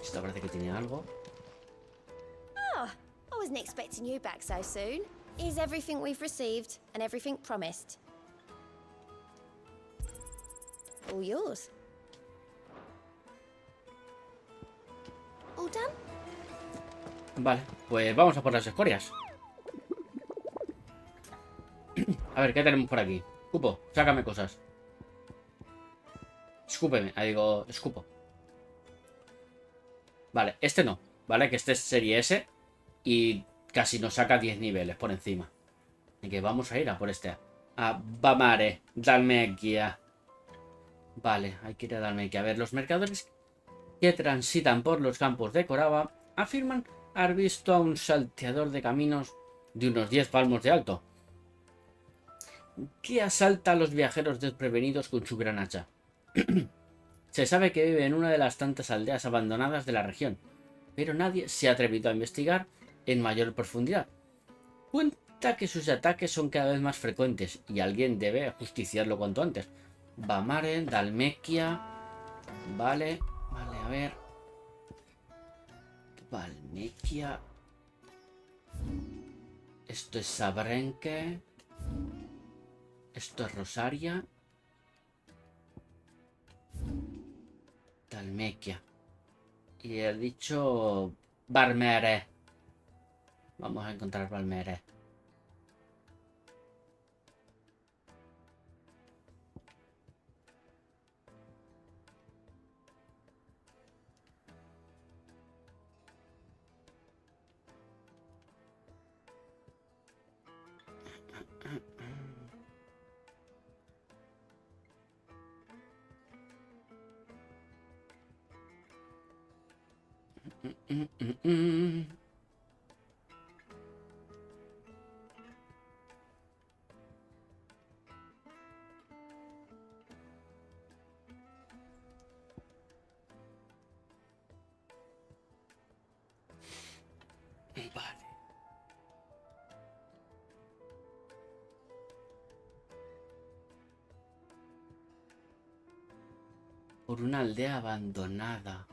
A: Esta parece que tiene algo.
C: Ah,
O: wasn't expecting you back so soon. Here's everything we've received and everything promised. All yours. All done?
A: Vale, pues vamos a por las escorias. A ver, ¿qué tenemos por aquí? Escupo, sácame cosas. Escúpeme, digo, escupo. Vale, este no, ¿vale? Que este es serie S y casi nos saca 10 niveles por encima. Así que vamos a ir a por este. A Vamare, Dhalmekian. Vale, hay que ir a Dhalmekian. A ver, los mercaderes que transitan por los campos de Coraba afirman haber visto a un salteador de caminos de unos 10 palmos de alto, que asalta a los viajeros desprevenidos con su gran hacha. Se sabe que vive en una de las tantas aldeas abandonadas de la región, pero nadie se ha atrevido a investigar en mayor profundidad. Cuenta que sus ataques son cada vez más frecuentes y alguien debe justiciarlo cuanto antes. Vamare, Dhalmekian. Vale, a ver. Dhalmekian. Esto es Sanbreque. Esto es Rosaria. Dhalmekian. Y he dicho Vamare. Vamos a encontrar Vamare. Vale. Por una aldea abandonada.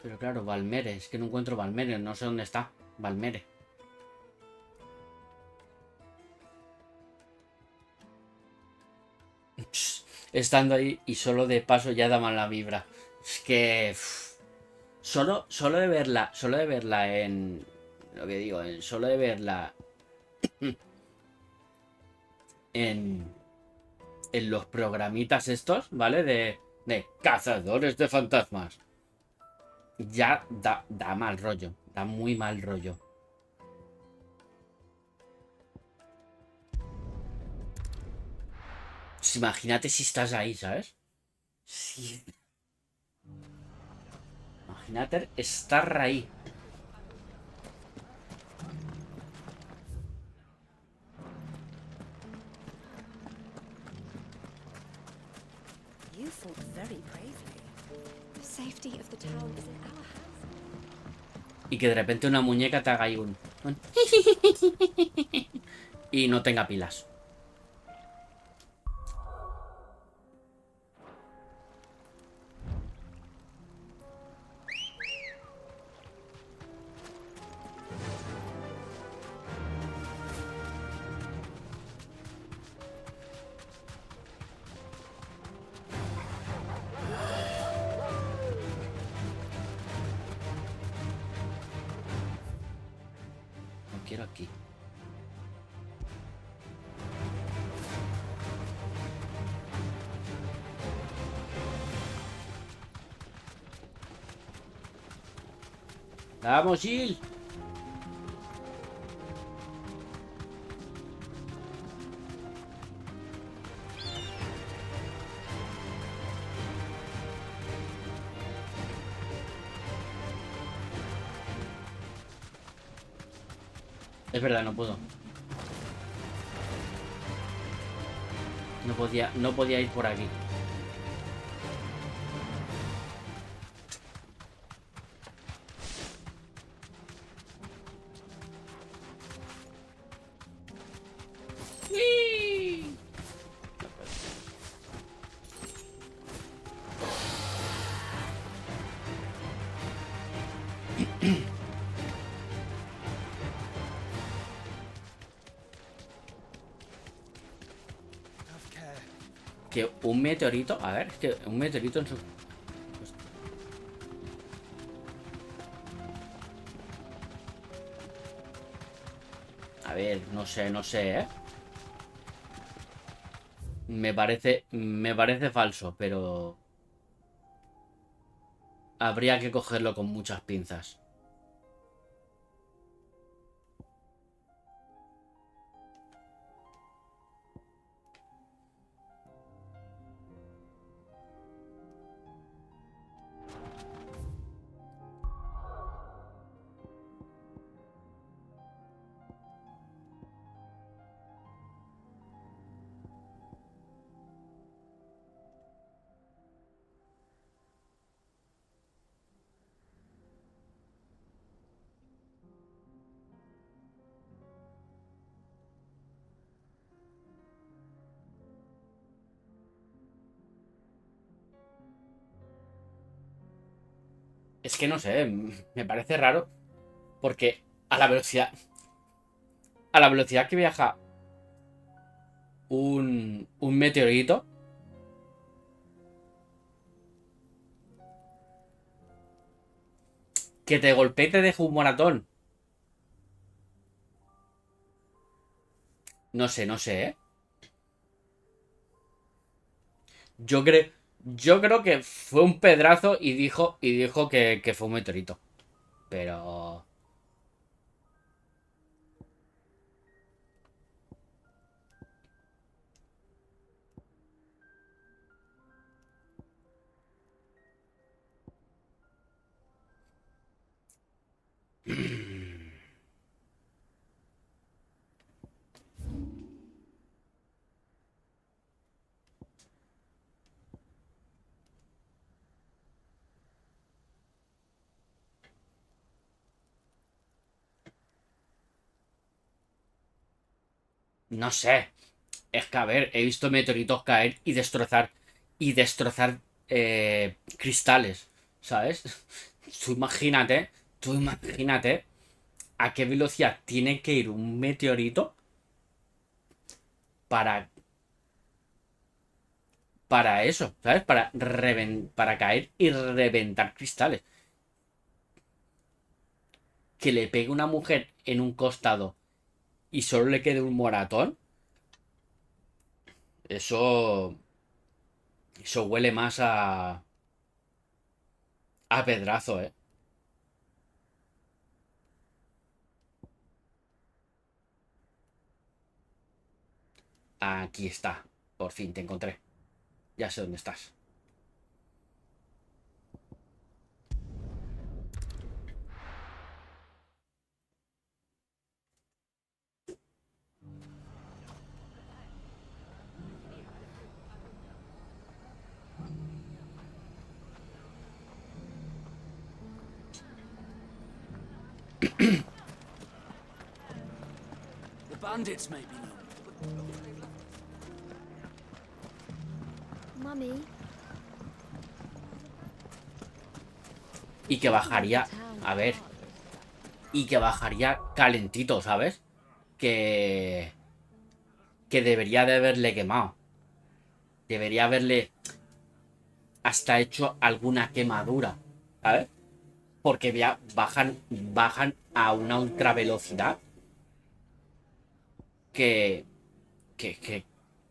A: Pero claro, Vamare. Es que no encuentro Vamare. No sé dónde está Vamare. Estando ahí y solo de paso ya da mala vibra. Es que... Solo de verla en... Lo que digo, solo de verla... en los programitas estos, ¿vale? De cazadores de fantasmas. Ya da mal rollo. Da muy mal rollo. Pues imagínate si estás ahí, ¿sabes? Sí. Imagínate estar ahí.
C: You fought very bravely.
O: The safety of the town is in our hands.
A: Y que de repente una muñeca te haga ahí un y no tenga pilas. Quiero aquí. ¡Vamos, Jill! Es verdad, no puedo. No podía ir por aquí. que un meteorito... A ver, es que un meteorito en su... A ver, no sé, ¿eh? Me parece falso, pero... habría que cogerlo con muchas pinzas. Es que no sé, me parece raro. Porque a la velocidad... A la velocidad que viaja un meteorito... Que te golpee y te deje un moratón. No sé, ¿eh? Yo creo que fue un pedrazo y dijo que fue un meteorito. Pero... No sé. Es que, a ver, he visto meteoritos caer y destrozar. Y destrozar cristales. ¿Sabes? Tú imagínate a qué velocidad tiene que ir un meteorito para... Para eso, ¿sabes? Para caer y reventar cristales. Que le pegue una mujer en un costado y solo le quede un moratón. Eso... Eso huele más a pedrazo, ¿eh? Aquí está. Por fin te encontré. Ya sé dónde estás.
N: The bandits may be known.
O: Mummy.
A: Y que bajaría... A ver. Y que bajaría calentito, ¿sabes? Que debería de haberle quemado. Debería haberle hasta hecho alguna quemadura, ¿sabes? Porque ya bajan a una ultra velocidad que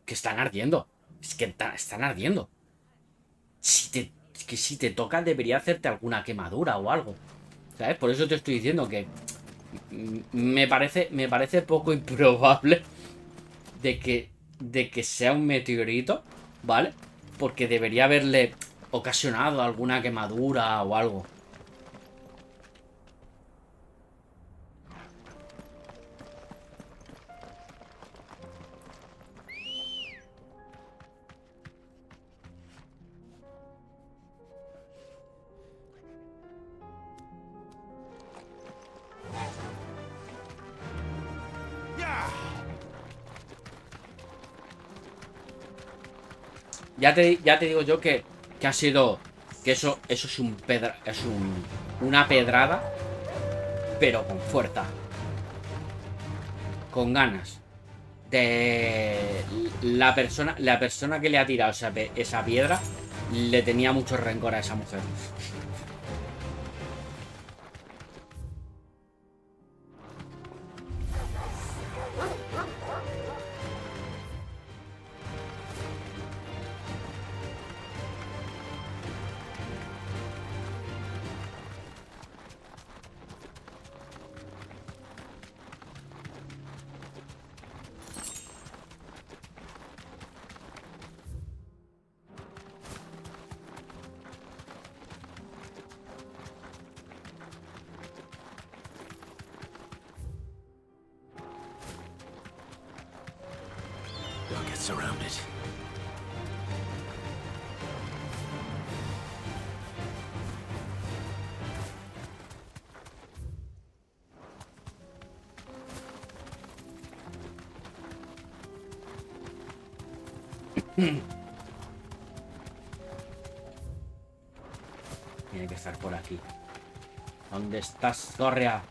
A: están ardiendo. Es que están ardiendo. Es que si te toca debería hacerte alguna quemadura o algo, ¿sabes? Por eso te estoy diciendo que me parece poco improbable de que sea un meteorito, ¿vale? Porque debería haberle ocasionado alguna quemadura o algo. Ya te digo yo que ha sido... Que eso es una pedrada, pero con fuerza. Con ganas. La persona que le ha tirado esa piedra le tenía mucho rencor a esa mujer.
E: Don't get surrounded.
A: Tiene que estar por aquí. ¿Dónde estás, Correa?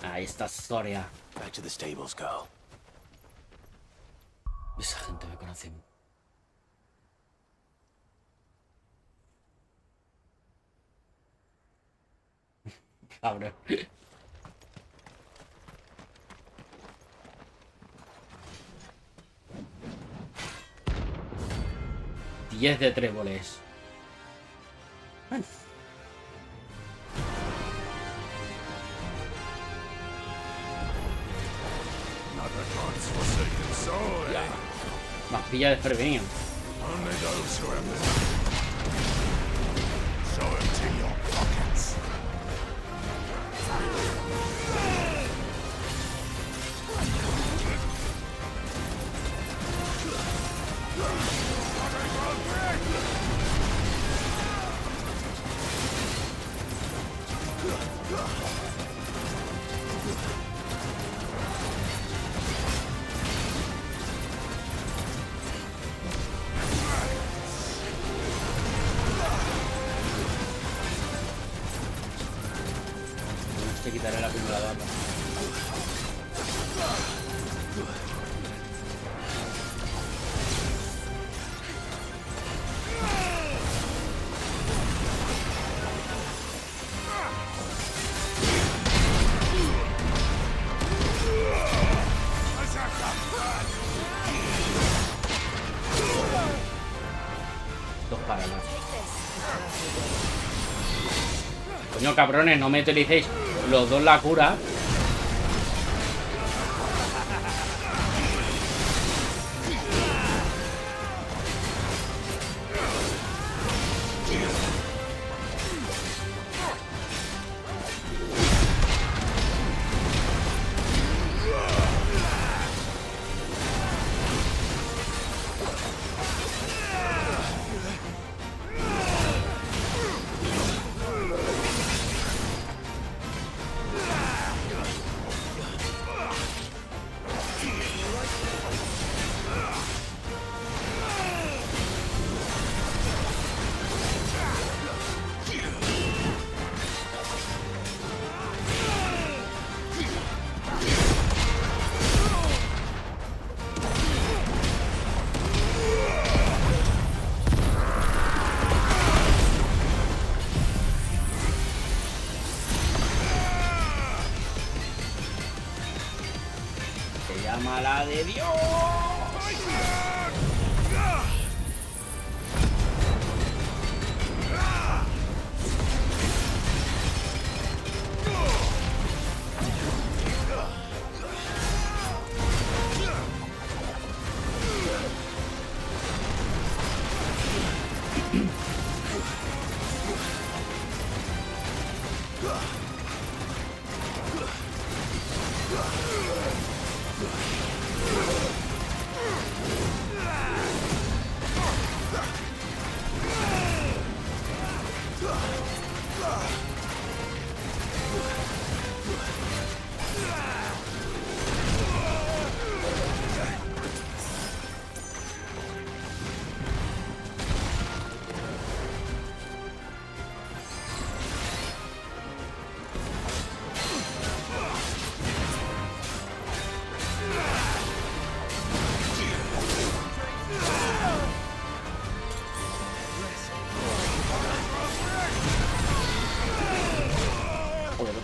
A: Ahí está Soria.
E: Back to the stables, girl.
A: Esa gente me conoce. Cabrón. 10 de tréboles. Bueno. Más pilla desprevenido. Te quitaré la primera dama. Dos para más. Coño, cabrones, no me utilicéis los dos la cura. ¡Mala de Dios!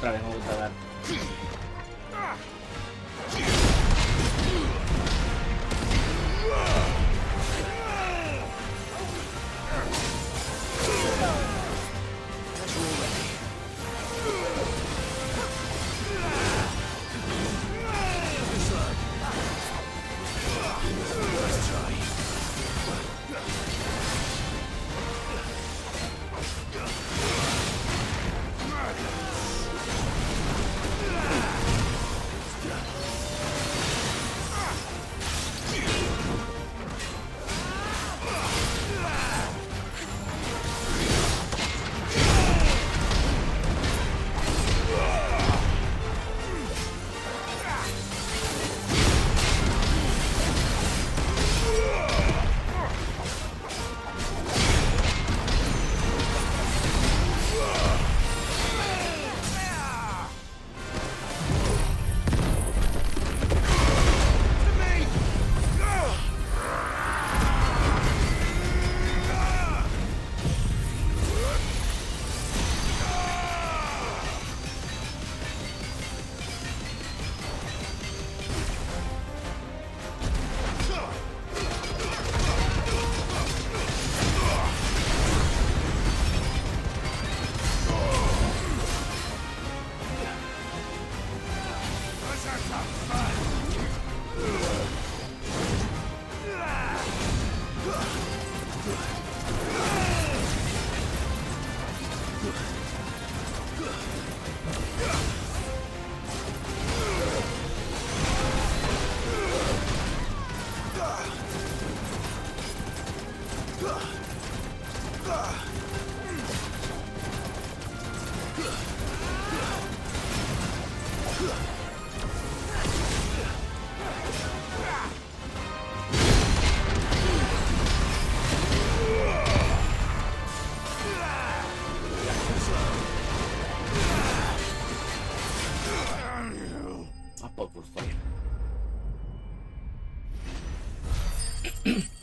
A: Otra vez me gusta dar.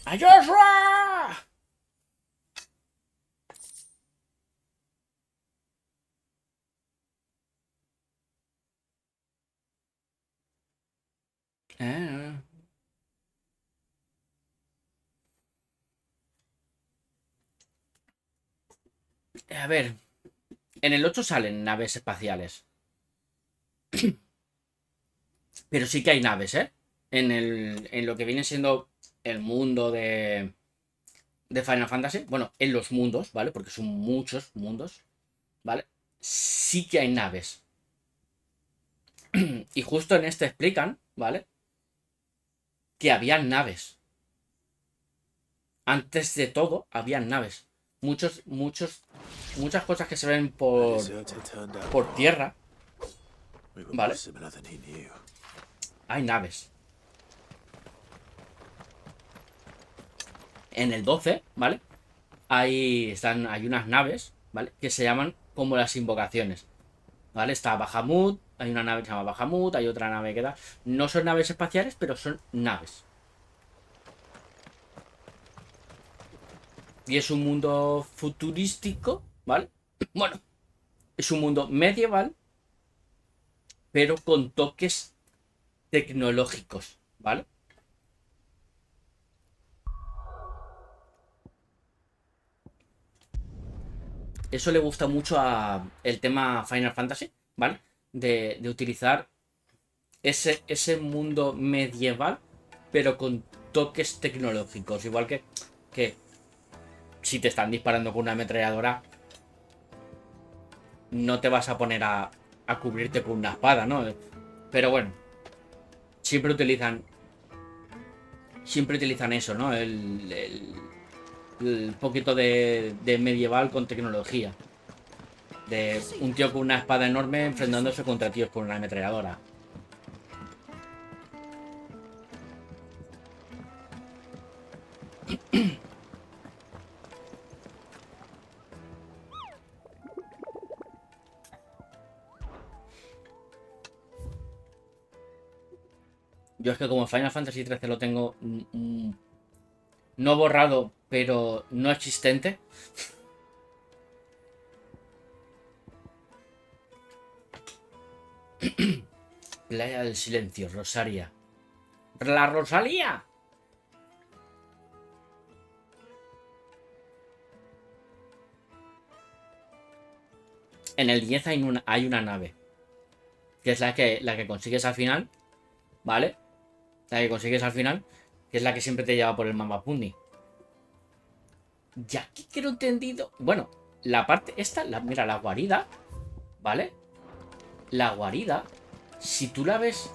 A: ¡A Joshua! A ver, en el 8 salen naves espaciales. Pero sí que hay naves, ¿eh? En lo que viene siendo el mundo de Final Fantasy. Bueno, en los mundos, ¿vale? Porque son muchos mundos, ¿vale? Sí que hay naves. Y justo en este explican, ¿vale? Que habían naves. Antes de todo, habían naves. Muchas cosas que se ven por tierra, ¿vale? Hay naves. En el 12, ¿vale? Hay unas naves, ¿vale? Que se llaman como las invocaciones, ¿vale? Está Bahamut, hay una nave que se llama Bahamut, hay otra nave que da... No son naves espaciales, pero son naves. Y es un mundo futurístico, ¿vale? Bueno, es un mundo medieval, pero con toques tecnológicos, ¿vale? Eso le gusta mucho a el tema Final Fantasy, ¿vale? De utilizar ese mundo medieval, pero con toques tecnológicos. Igual que si te están disparando con una ametralladora, no te vas a poner a cubrirte con una espada, ¿no? Pero bueno, siempre utilizan eso, ¿no? El poquito de medieval con tecnología. De un tío con una espada enorme enfrentándose contra tíos con una ametralladora. Yo es que como Final Fantasy XIII lo tengo no borrado, pero no existente. Playa del Silencio, Rosaria. ¡La Rosalía! En el 10 hay una nave. Que es la que consigues al final. ¿Vale? La que consigues al final. Que es la que siempre te lleva por el Mamapundi. Y aquí quiero entendido. Bueno, la parte esta, mira, la guarida. ¿Vale? La guarida. Si tú la ves.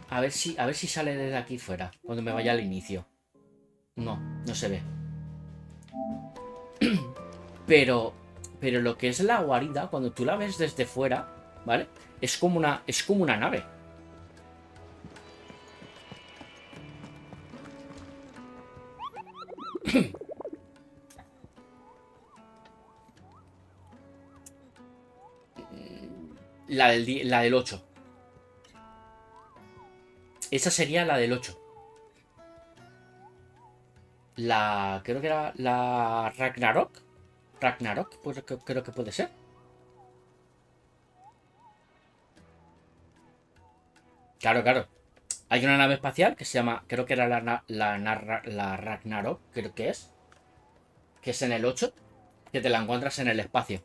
A: A ver si sale desde aquí fuera. Cuando me vaya al inicio. No, no se ve. Pero lo que es la guarida, cuando tú la ves desde fuera, ¿vale? Es como una nave. La del 8. Esa sería la del 8. Creo que era la Ragnarok. Ragnarok, pues creo que puede ser. Claro. Hay una nave espacial que se llama, creo que era la Ragnarok, creo que es. Que es en el 8, que te la encuentras en el espacio.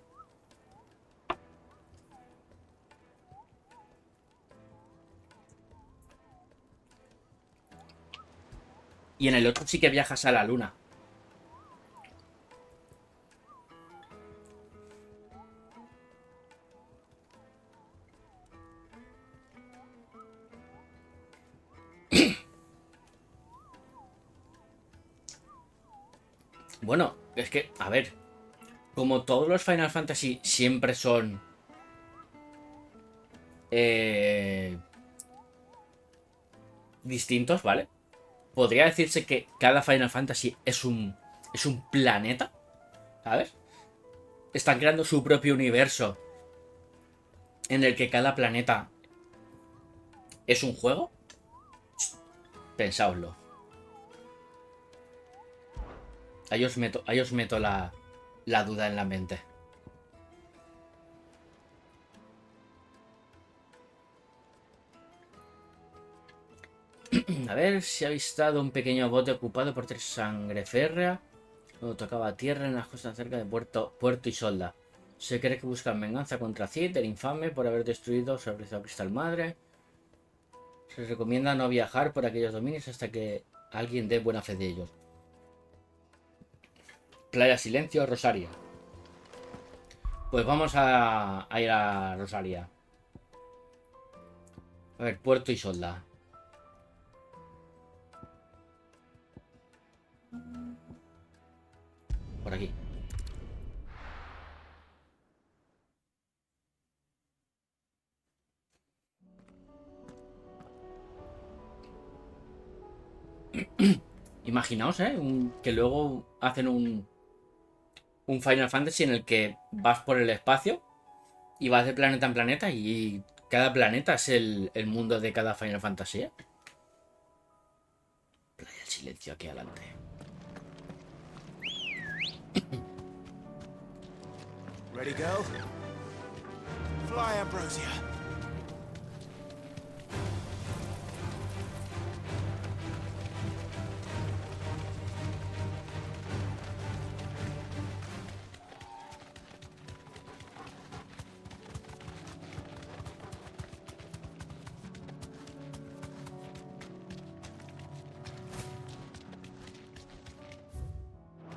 A: Y en el otro sí que viajas a la luna. Bueno, es que, a ver, como todos los Final Fantasy siempre son distintos, ¿vale? Podría decirse que cada Final Fantasy es un planeta, ¿sabes? Están creando su propio universo en el que cada planeta es un juego. Pensáoslo. Ahí os meto la duda en la mente. A ver, se ha avistado un pequeño bote ocupado por 3 sangre férrea cuando tocaba tierra en las costas cerca de Puerto Isolda. Se cree que buscan venganza contra Cid, el infame, por haber destruido su apreciado cristal madre. Se recomienda no viajar por aquellos dominios hasta que alguien dé buena fe de ellos. Playa Silencio, Rosaria. Pues vamos a ir a Rosaria. A ver, Puerto Isolda. Por aquí. Imaginaos, que luego hacen un Final Fantasy en el que vas por el espacio y vas de planeta en planeta y cada planeta es el mundo de cada Final Fantasy, ¿eh? Playa del Silencio aquí adelante.
P: Ready, go? Fly, Ambrosia.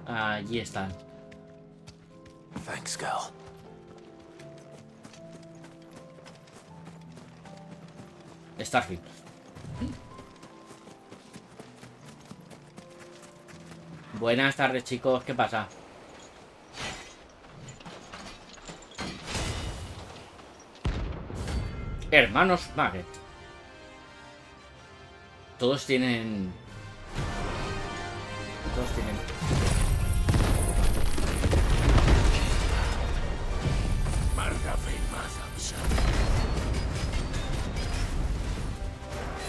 A: Allí están.
E: Thanks, girl.
A: Starfield. Buenas tardes, chicos. ¿Qué pasa? Hermanos Maggot. Todos tienen...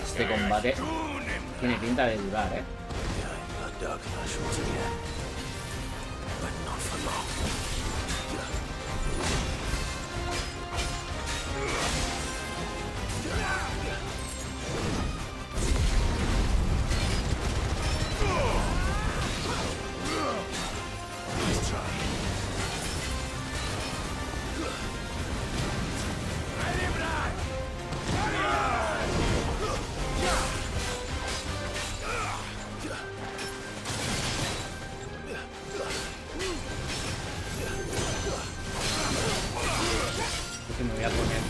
A: Este combate tiene pinta de durar, ¿eh? voy a poner.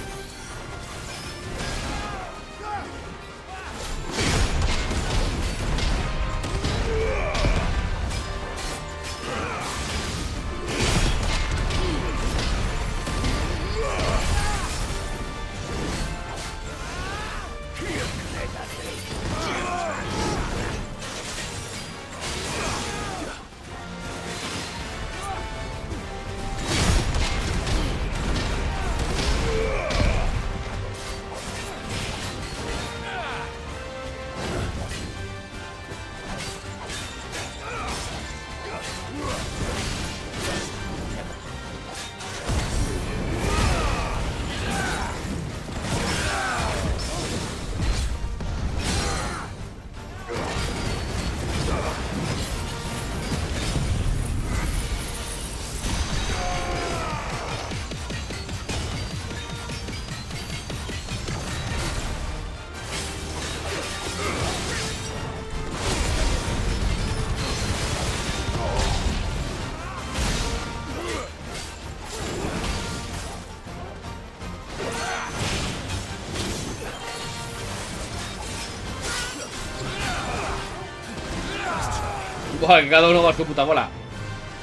A: Buah, que cada uno va a su puta bola.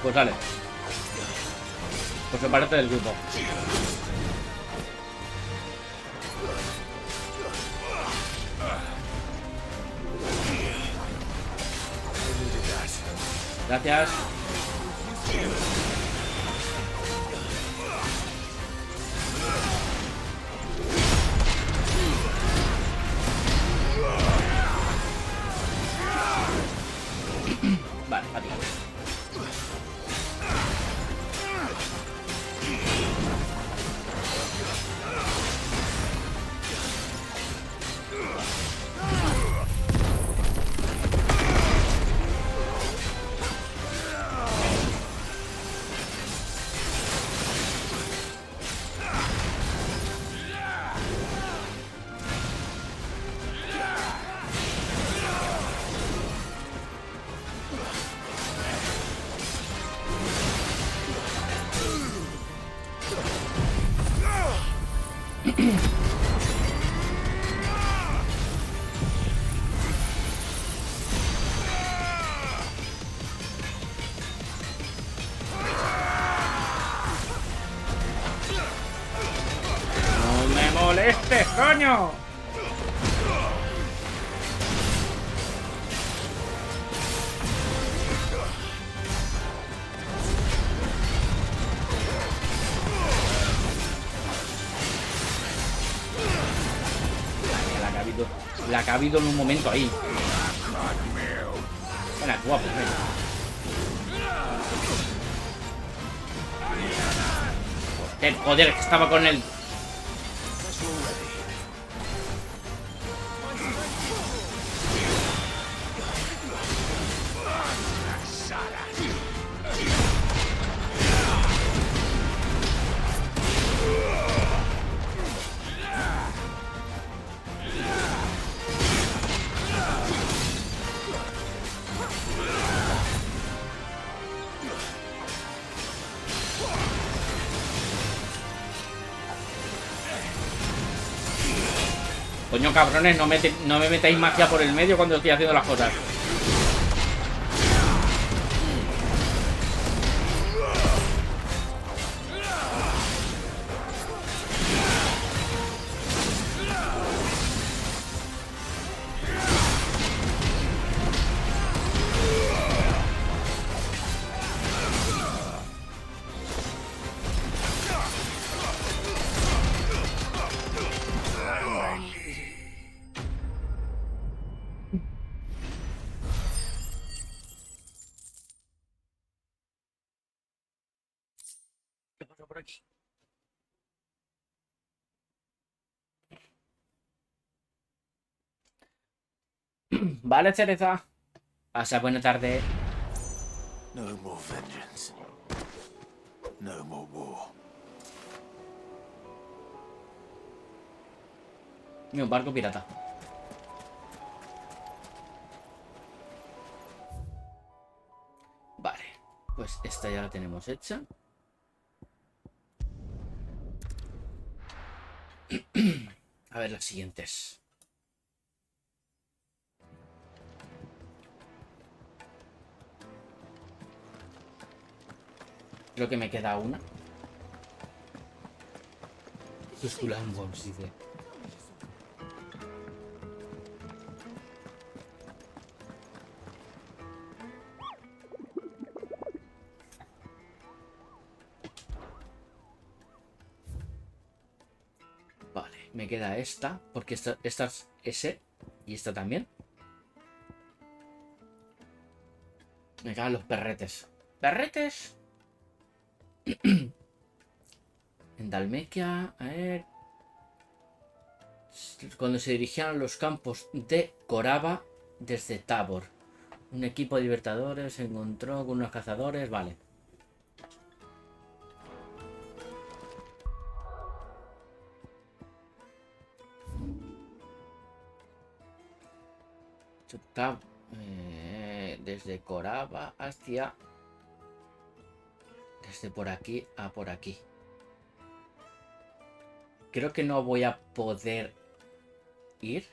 A: Pues dale. Pues se parece del grupo. Gracias. Vale, a ti. ¡No me molestes, coño! La que ha habido en un momento ahí. Buena, guapo, joder, que estaba con él. Coño, cabrones, no me metáis magia por el medio cuando estoy haciendo las cosas. Por aquí. Vale, Cereza. Pasa buena tarde.
E: No more vengeance. No more war.
A: Y un barco pirata. Vale. Pues esta ya la tenemos hecha. A ver las siguientes. Creo que me queda una. Susulambos, dice. Vale, me queda esta, porque esta es ese y esta también. Me quedan los perretes. ¡Perretes! En Dhalmekia, a ver. Cuando se dirigían a los campos de Coraba desde Tabor. Un equipo de libertadores se encontró con unos cazadores. Vale. Desde Coraba hacia... Desde por aquí a por aquí. Creo que no voy a poder ir.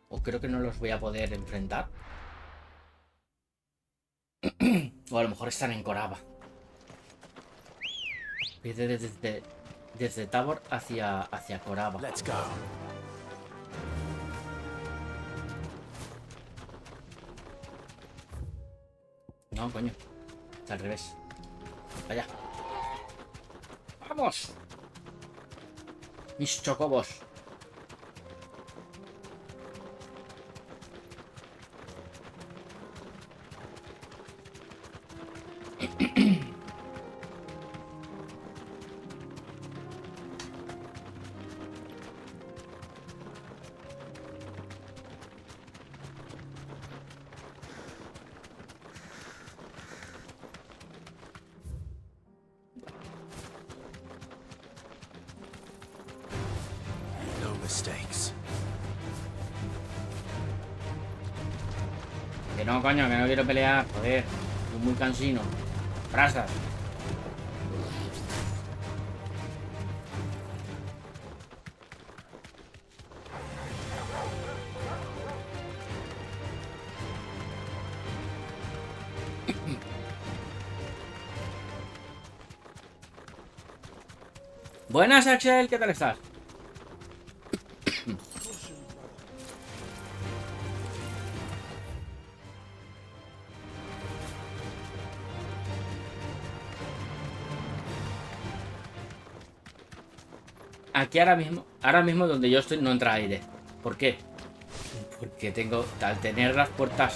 A: O creo que no los voy a poder enfrentar. O a lo mejor están en Coraba. Desde Tabor hacia Coraba.
P: Let's go.
A: No, coño. Está al revés. Vaya. ¡Vamos! Mis chocobos.
P: No mistakes.
A: Que no, coño, que no quiero pelear. Joder, estoy muy cansino. Brasas. Buenas, Axel, ¿qué tal estás? Aquí ahora mismo donde yo estoy no entra aire. ¿Por qué? Porque tengo, al tener la puerta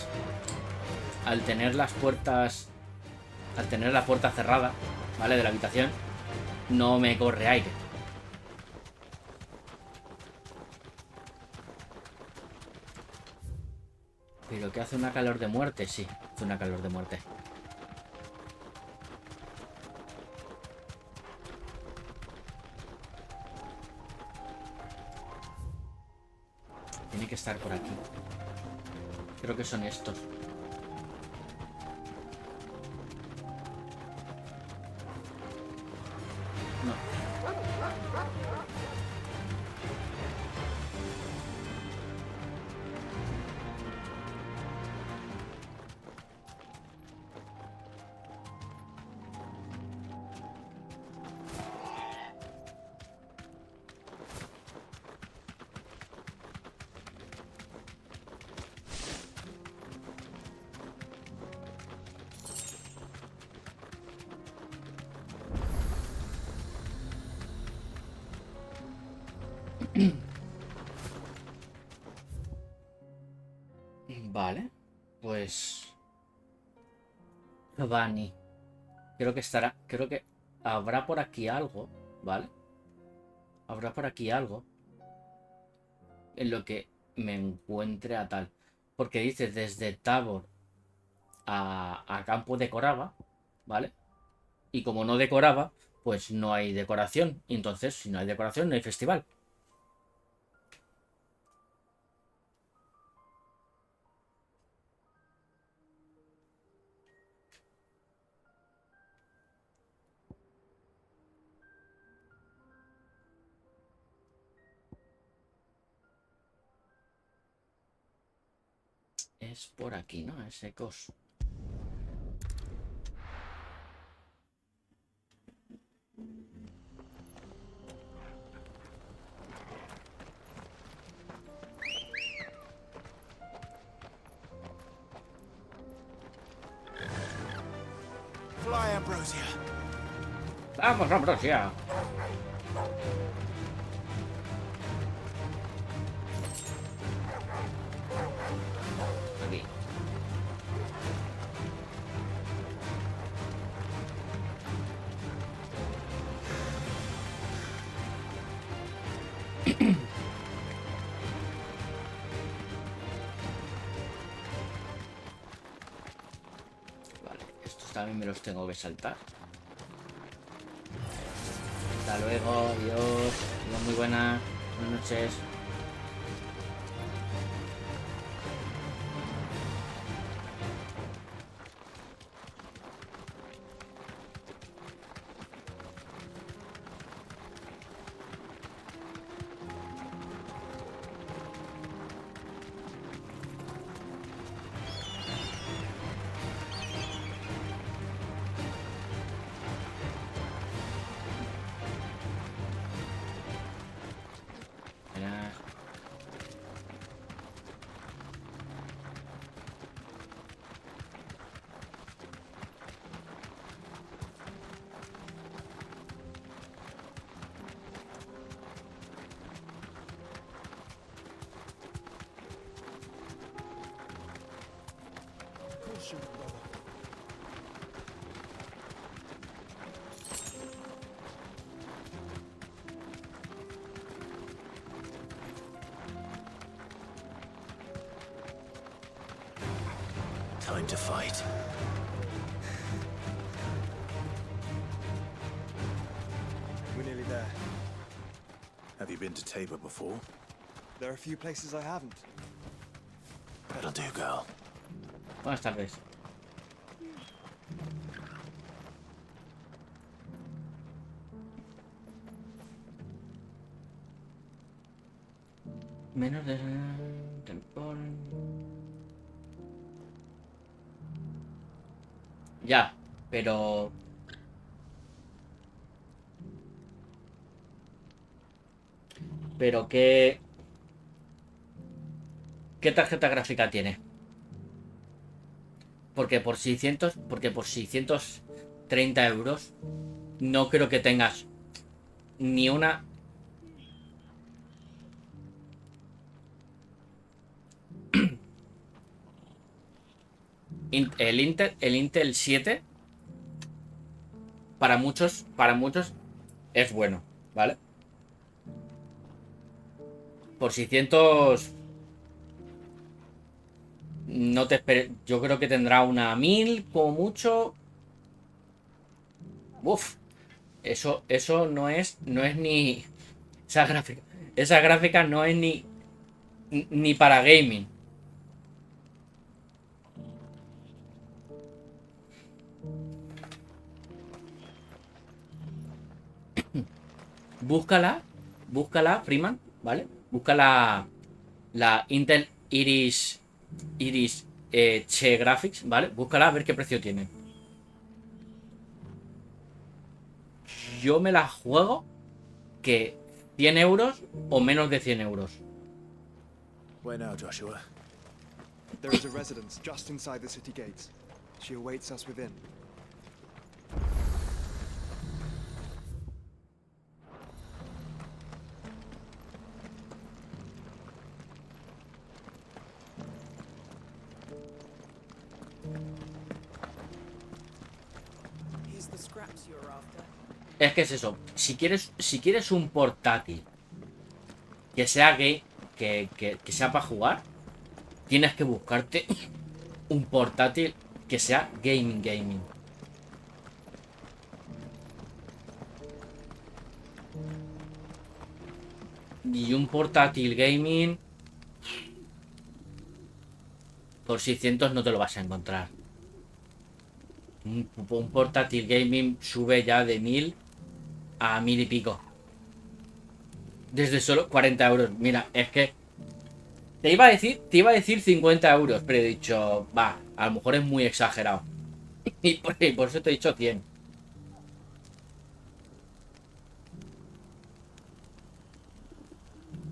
A: cerrada, ¿vale? De la habitación, no me corre aire. Pero que hace una calor de muerte, sí, hace una calor de muerte. Tiene que estar por aquí. Creo que son estos. No. Vale, pues Vani. Creo que habrá por aquí algo, ¿vale? Habrá por aquí algo en lo que me encuentre a tal. Porque dice desde Tabor a campo de Coraba, ¿vale? Y como no decoraba, pues no hay decoración. Y entonces, si no hay decoración, no hay festival. Es por aquí, ¿no? Ese coso.
P: Fly, Ambrosia.
A: Vamos, Ambrosia. Aquí. Vale, estos también me los tengo que saltar. Hasta luego, adiós. Muy buenas noches.
E: Time to fight.
P: We're nearly there.
E: Have you been to Tabor before?
P: There are a few places I haven't.
E: That'll do, girl.
A: Buenas tardes. Menos de temporal. Ya, pero qué tarjeta gráfica tiene. Porque por 630 euros no creo que tengas ni una. El Intel 7 para muchos es bueno, ¿vale? Por 600 no te esperes, yo creo que tendrá una 1000 como mucho. Uf, eso no es ni esa gráfica no es ni para gaming. Búscala, Freeman, ¿vale? Busca la Intel Iris Che Graphics, ¿vale? Búscala a ver qué precio tiene. Yo me la juego que 100 euros o menos de 100 euros.
E: Where now, Joshua?
P: There is a residence just inside the city gates. She awaits us within.
A: Es que es eso. Si quieres un portátil que sea gay, que sea para jugar, tienes que buscarte un portátil que sea gaming. Y un portátil gaming por 600 no te lo vas a encontrar. Un portátil gaming sube ya de 1000 a 1000 y pico. Desde solo 40 euros. Mira, es que Te iba a decir 50 euros, pero he dicho, va, a lo mejor es muy exagerado. Y por eso te he dicho 100.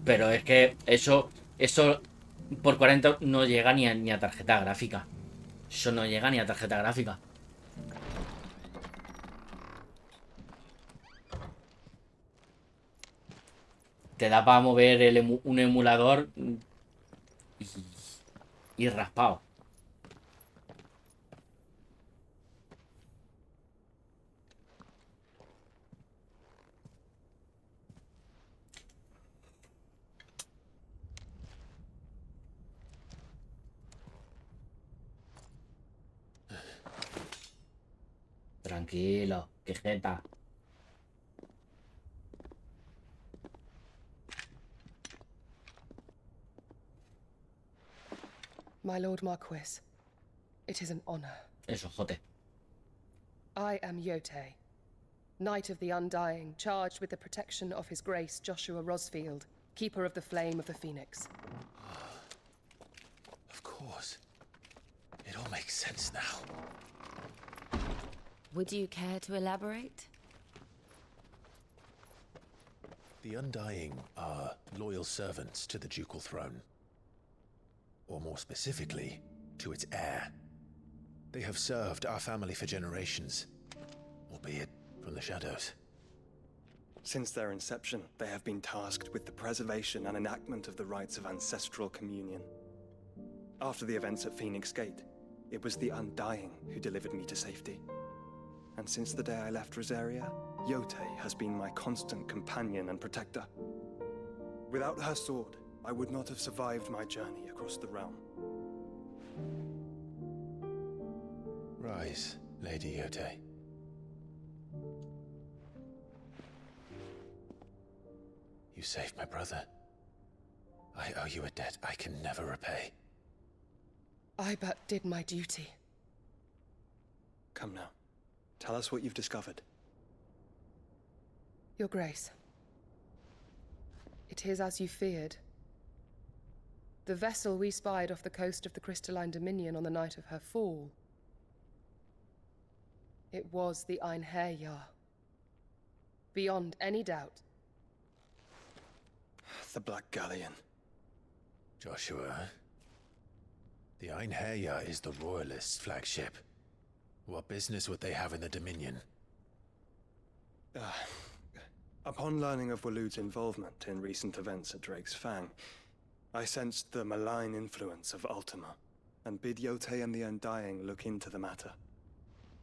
A: Pero es que eso por 40 no llega ni a tarjeta gráfica. Eso no llega ni a tarjeta gráfica. Te da para mover un emulador y raspado. Tranquilo, que jeta.
Q: My Lord Marquis, it is an honor.
A: Eso, jote.
Q: I am Yote, Knight of the Undying, charged with the protection of His Grace Joshua Rosfield, Keeper of the Flame of the Phoenix.
E: Of course. It all makes sense now.
M: Would you care to elaborate?
E: The Undying are loyal servants to the ducal throne. Or more specifically, to its heir. They have served our family for generations, albeit from the shadows.
P: Since their inception, they have been tasked with the preservation and enactment of the rites of ancestral communion. After the events at Phoenix Gate, it was the Undying who delivered me to safety. And since the day I left Rosaria, Yote has been my constant companion and protector. Without her sword, I would not have survived my journey across the realm.
E: Rise, Lady Yote. You saved my brother. I owe you a debt I can never repay.
Q: I but did my duty.
P: Come now. Tell us what you've discovered.
Q: Your Grace. It is as you feared. The vessel we spied off the coast of the Crystalline Dominion on the night of her fall. It was the Einherjar. Beyond any doubt.
P: The Black Galleon.
E: Joshua, the Einherjar is the Royalists' flagship. What business would they have in the Dominion?
P: Upon learning of Waloed's involvement in recent events at Drake's Fang, I sensed the malign influence of Ultima, and bid Yote and the Undying look into the matter.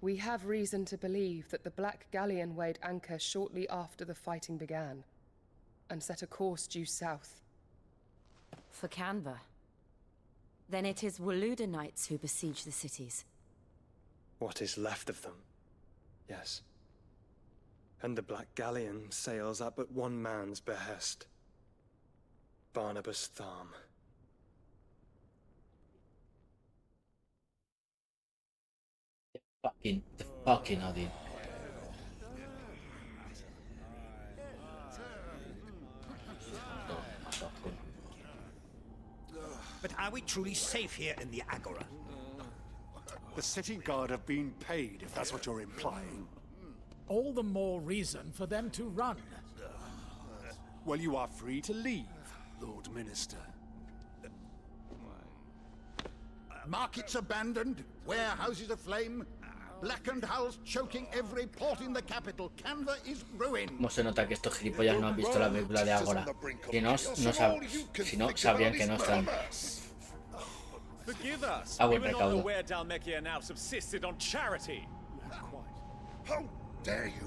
Q: We have reason to believe that the Black Galleon weighed anchor shortly after the fighting began, and set a course due south.
M: For Canva. Then it is Waloed knights who besiege the cities.
P: What is left of them, yes. And the Black Galleon sails at but one man's behest. Barnabas Tharm.
A: The fucking Odin.
R: But are we truly safe here in the Agora?
S: The city guard have been paid, if that's what you're implying.
G: All the more reason for them to run.
S: Well, you are free to leave, Lord Minister.
T: Markets abandoned, warehouses aflame, blackened hulls choking every port in the capital. Canva is ruined.
A: ¿Cómo se nota que estos gilipollas no han visto la película de Agora? Que si no, sabrían que no están.
I: Forgive us.
A: A
I: We
A: buen
I: were not
A: recaudo.
I: aware Dhalmekian now subsisted on charity.
T: How dare you?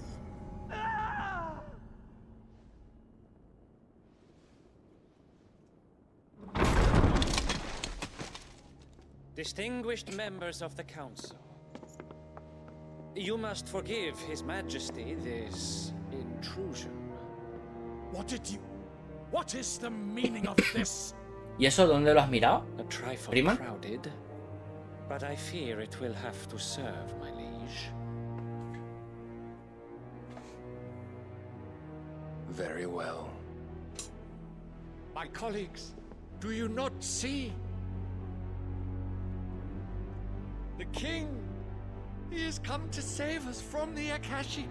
U: Distinguished members of the Council, you must forgive His Majesty this intrusion.
G: What is the meaning of this?
A: ¿Y eso dónde lo has mirado?
U: A trifle
A: Prima?
U: crowded, but I fear it will have to serve, my liege.
E: Very well.
S: My colleagues,
B: Do you not see? The king, he has come to save us from the Akashic.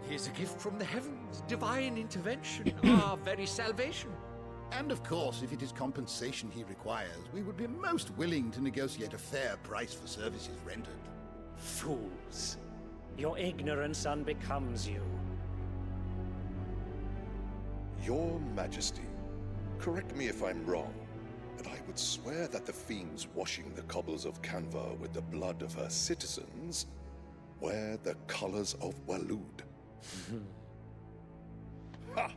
B: He is a gift from the heavens, divine intervention, our very salvation.
T: And of course, if it is compensation he requires, we would be most willing to negotiate a fair price for services rendered.
V: Fools. Your ignorance unbecomes you.
W: Your Majesty, correct me if I'm wrong, but I would swear that the fiends washing the cobbles of Canva with the blood of her citizens wear the colors of Waloed. Ha!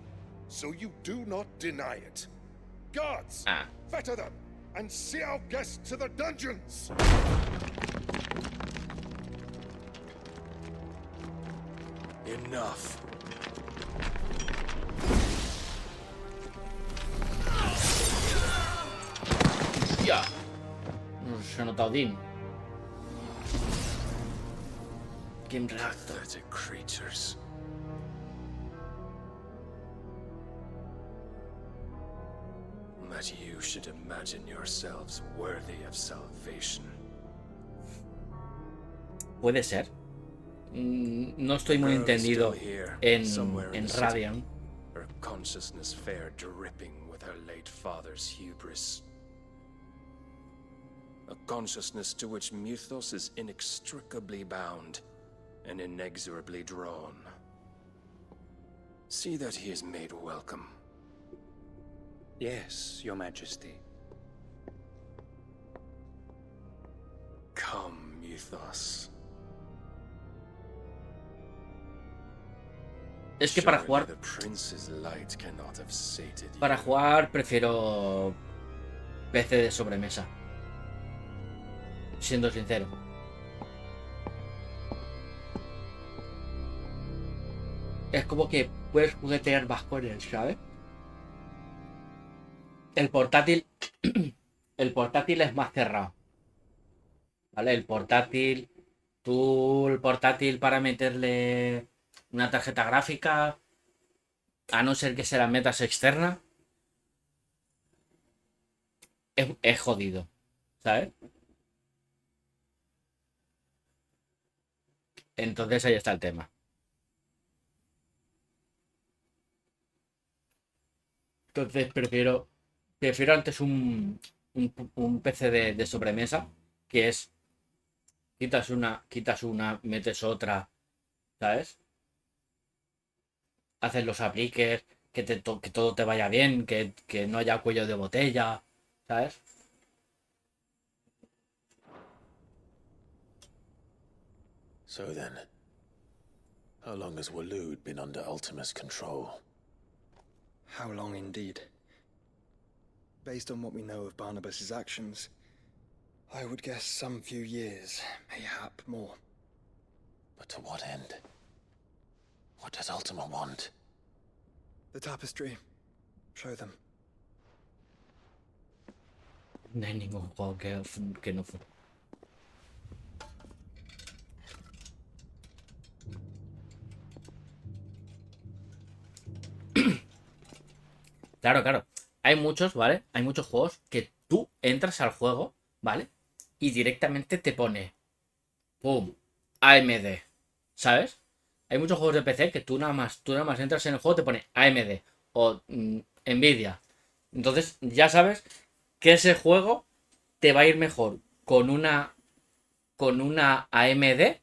W: So you do not deny it. Guards, fetter them, and see our guests to the dungeons!
F: Enough.
A: Ya. No se ha notado Dean. Game Reactor.
F: Pathetic creatures. That you should imagine yourselves worthy of salvation.
A: Puede ser. No estoy muy entendido en Radiant.
F: Her consciousness fair dripping with her late father's hubris. A consciousness to which Mythos is inextricably bound and inexorably drawn. See that he is made welcome.
U: Yes, Your Majesty.
F: Come, Mythos.
A: Es que para jugar prefiero PC de sobremesa, siendo sincero. Es como que puedes juguetear más con él, ¿sabes? El portátil es más cerrado, ¿vale? El portátil para meterle una tarjeta gráfica, a no ser que se la metas externa, es jodido, ¿sabes? Entonces ahí está el tema. Entonces prefiero antes un PC de sobremesa, que es quitas una, metes otra, ¿sabes? Haces los apliques, que todo te vaya bien, que no haya cuello de botella, ¿sabes?
E: So then, how long has Waloed been under Ultima's control?
P: How long indeed? Based on what we know of Barnabas's actions, I would guess some few years, mayhap more.
E: But to what end? What does Ultima want?
P: The tapestry. Show them.
A: No hay ningún juego que no fue. Claro. Hay muchos, ¿vale? Hay muchos juegos que tú entras al juego, ¿vale? Y directamente te pone ¡pum! AMD, ¿sabes? Hay muchos juegos de PC que tú nada más entras en el juego, te pone AMD o Nvidia. Entonces ya sabes que ese juego te va a ir mejor con una AMD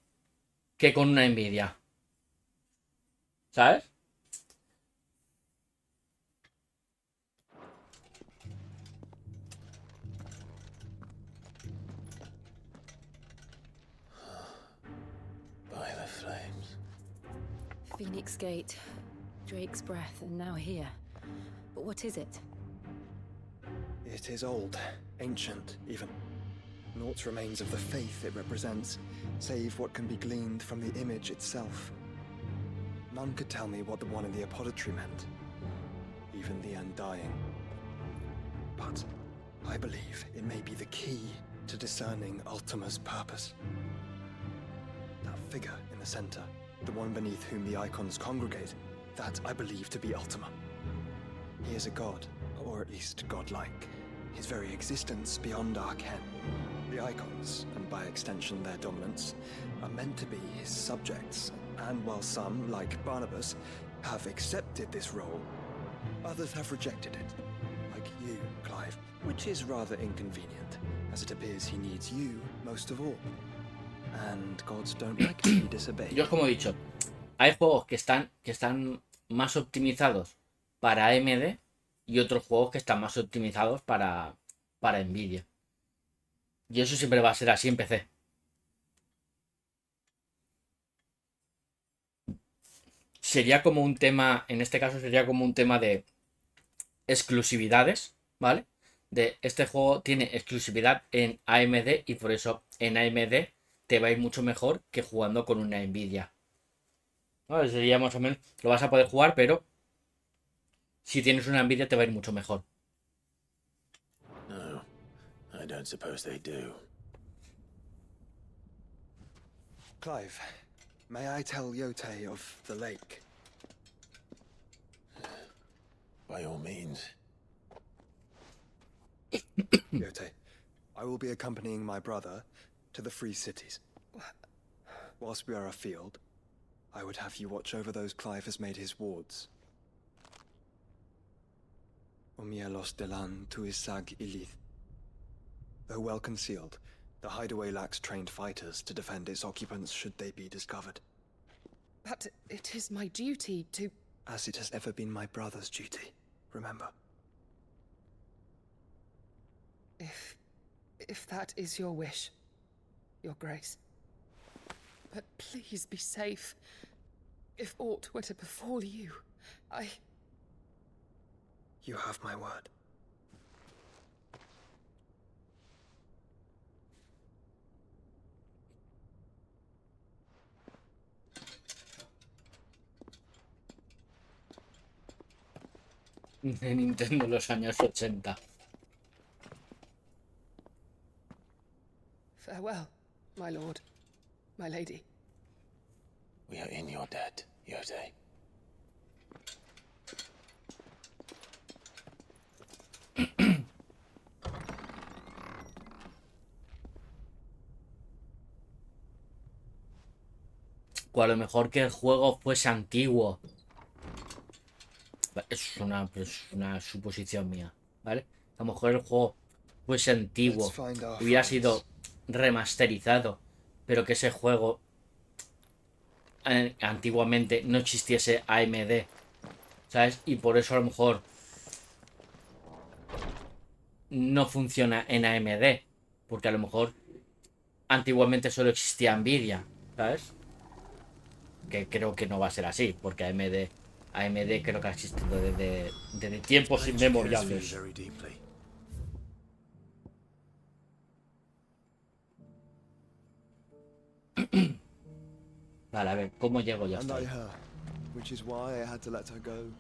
A: que con una Nvidia, ¿sabes?
M: Phoenix Gate, Drake's Breath, and now here. But what is it?
P: It is old, ancient even. Naught remains of the faith it represents, save what can be gleaned from the image itself. None could tell me what the one in the apothecary meant, even the Undying. But I believe it may be the key to discerning Ultima's purpose. figure in the center, the one beneath whom the Eikons congregate, that I believe to be Ultima. He is a god, or at least godlike. His very existence beyond our ken. The Eikons, and by extension their dominants, are meant to be his subjects, and while some, like Barnabas, have accepted this role, others have rejected it. Like you, Clive, which is rather inconvenient, as it appears he needs you most of all. And gods don't like to be disobeyed.
A: Yo, como he dicho, hay juegos que están más optimizados para AMD y otros juegos que están más optimizados para Nvidia. Y eso siempre va a ser así en PC. Sería como un tema, en este caso sería como un tema de exclusividades, ¿vale? De este juego tiene exclusividad en AMD y por eso en AMD te va a ir mucho mejor que jugando con una Nvidia. ¿Vale? Sería más o menos, lo vas a poder jugar, pero si tienes una Nvidia te va a ir mucho mejor.
E: No, I don't suppose they do.
P: Clive, may I tell Yotei of the lake?
E: By all means.
P: Yotei, I will be accompanying my brother to the Free Cities. Whilst we are afield, I would have you watch over those Clive has made his wards. Umielos delan tuisag ilith. Though well concealed, the hideaway lacks trained fighters to defend its occupants should they be discovered.
Q: But it is my duty to...
P: As it has ever been my brother's duty, remember.
Q: If that is your wish, Your Grace. But please be safe. If aught were to befall you,
P: You have my word.
A: De Nintendo en los años 80.
Q: Farewell, my lord, my lady.
E: We are in your debt, Yotei.
A: O a lo mejor que el juego fuese antiguo. Es una suposición mía, ¿vale? A lo mejor el juego fuese antiguo, hubiera sido remasterizado, pero que ese juego antiguamente no existiese AMD, ¿sabes? Y por eso a lo mejor no funciona en AMD, porque a lo mejor antiguamente solo existía Nvidia, ¿sabes? Que creo que no va a ser así, porque AMD creo que ha existido desde tiempos inmemoriales. Vale, a ver, ¿cómo llego ya hasta ahí?
P: Which is why I had to let her go.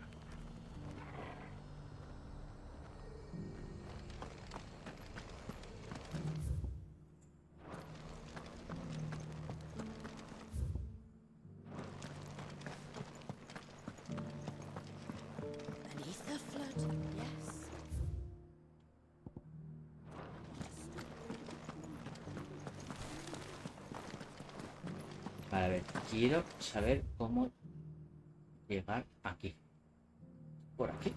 C: Beneath the flood, yes.
A: Vale, a ver, quiero saber cómo llegar aquí. Por aquí.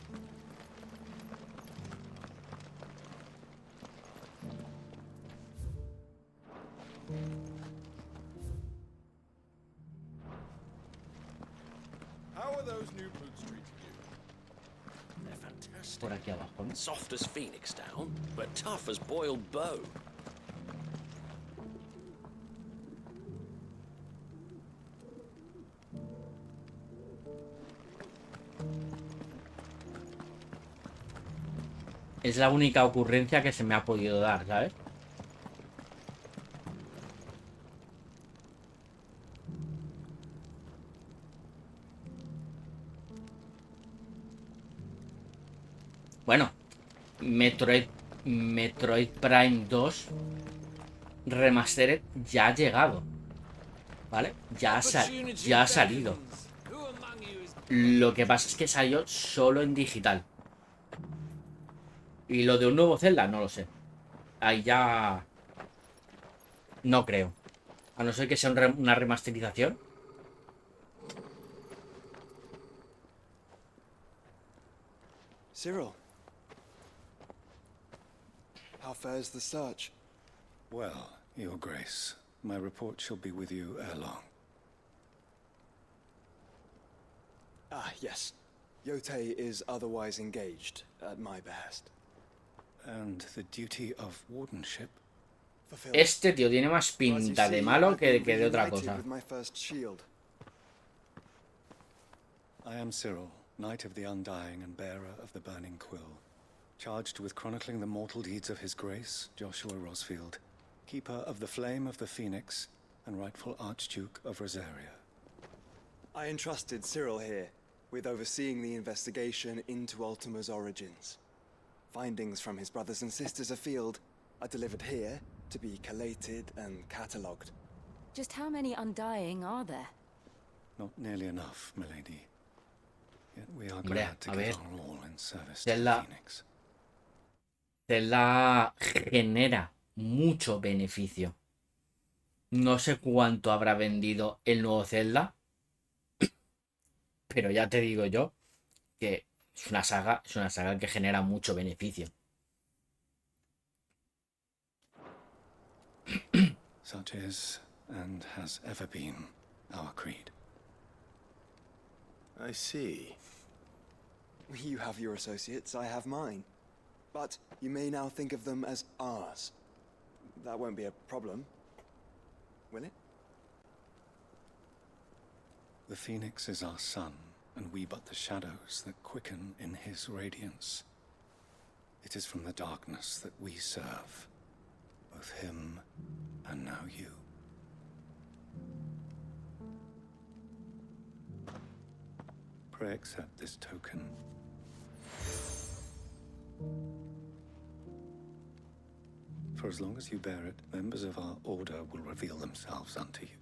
B: How are those new boots treating you?
D: They're fantastic.
A: Por aquí abajo, ¿no?
D: Soft as phoenix down, but tough as boiled bow.
A: Es la única ocurrencia que se me ha podido dar, ¿sabes? Bueno, Metroid Prime 2 Remastered ya ha llegado. ¿Vale? Ya ha salido. Lo que pasa es que salió solo en digital. Y lo de un nuevo Zelda, no lo sé. Ahí ya... No creo. A no ser que sea una remasterización.
P: Cyril, how fares the search?
L: Well, Your Grace, my report shall be with you ere long.
P: Ah, yes. Yotei is otherwise engaged, at my behest.
L: And the duty of wardenship?
A: Este tío tiene más pinta de malo que de otra cosa.
L: I am Cyril, Knight of the Undying and bearer of the Burning Quill, charged with chronicling the mortal deeds of His Grace, Joshua Rosfield, keeper of the Flame of the Phoenix and rightful Archduke of Rosaria.
P: I entrusted Cyril here with overseeing the investigation into Ultima's origins. Findings from his brothers and sisters afield are delivered here to be collated and catalogued.
M: Just how many Undying are there?
L: Not nearly enough, milady. Yet we are glad to give our all in service to Phoenix.
A: Zelda genera mucho beneficio. No sé cuánto habrá vendido el nuevo Zelda, pero ya te digo yo que es una saga que genera mucho beneficio.
L: Such is and has ever been our creed.
E: I see.
P: You have your associates, I have mine. But you may now think of them as ours. That won't be a problem, will it?
L: The Phoenix is our sun, and we but the shadows that quicken in his radiance. It is from the darkness that we serve, both him and now you. Pray accept this token. For as long as you bear it, members of our order will reveal themselves unto you.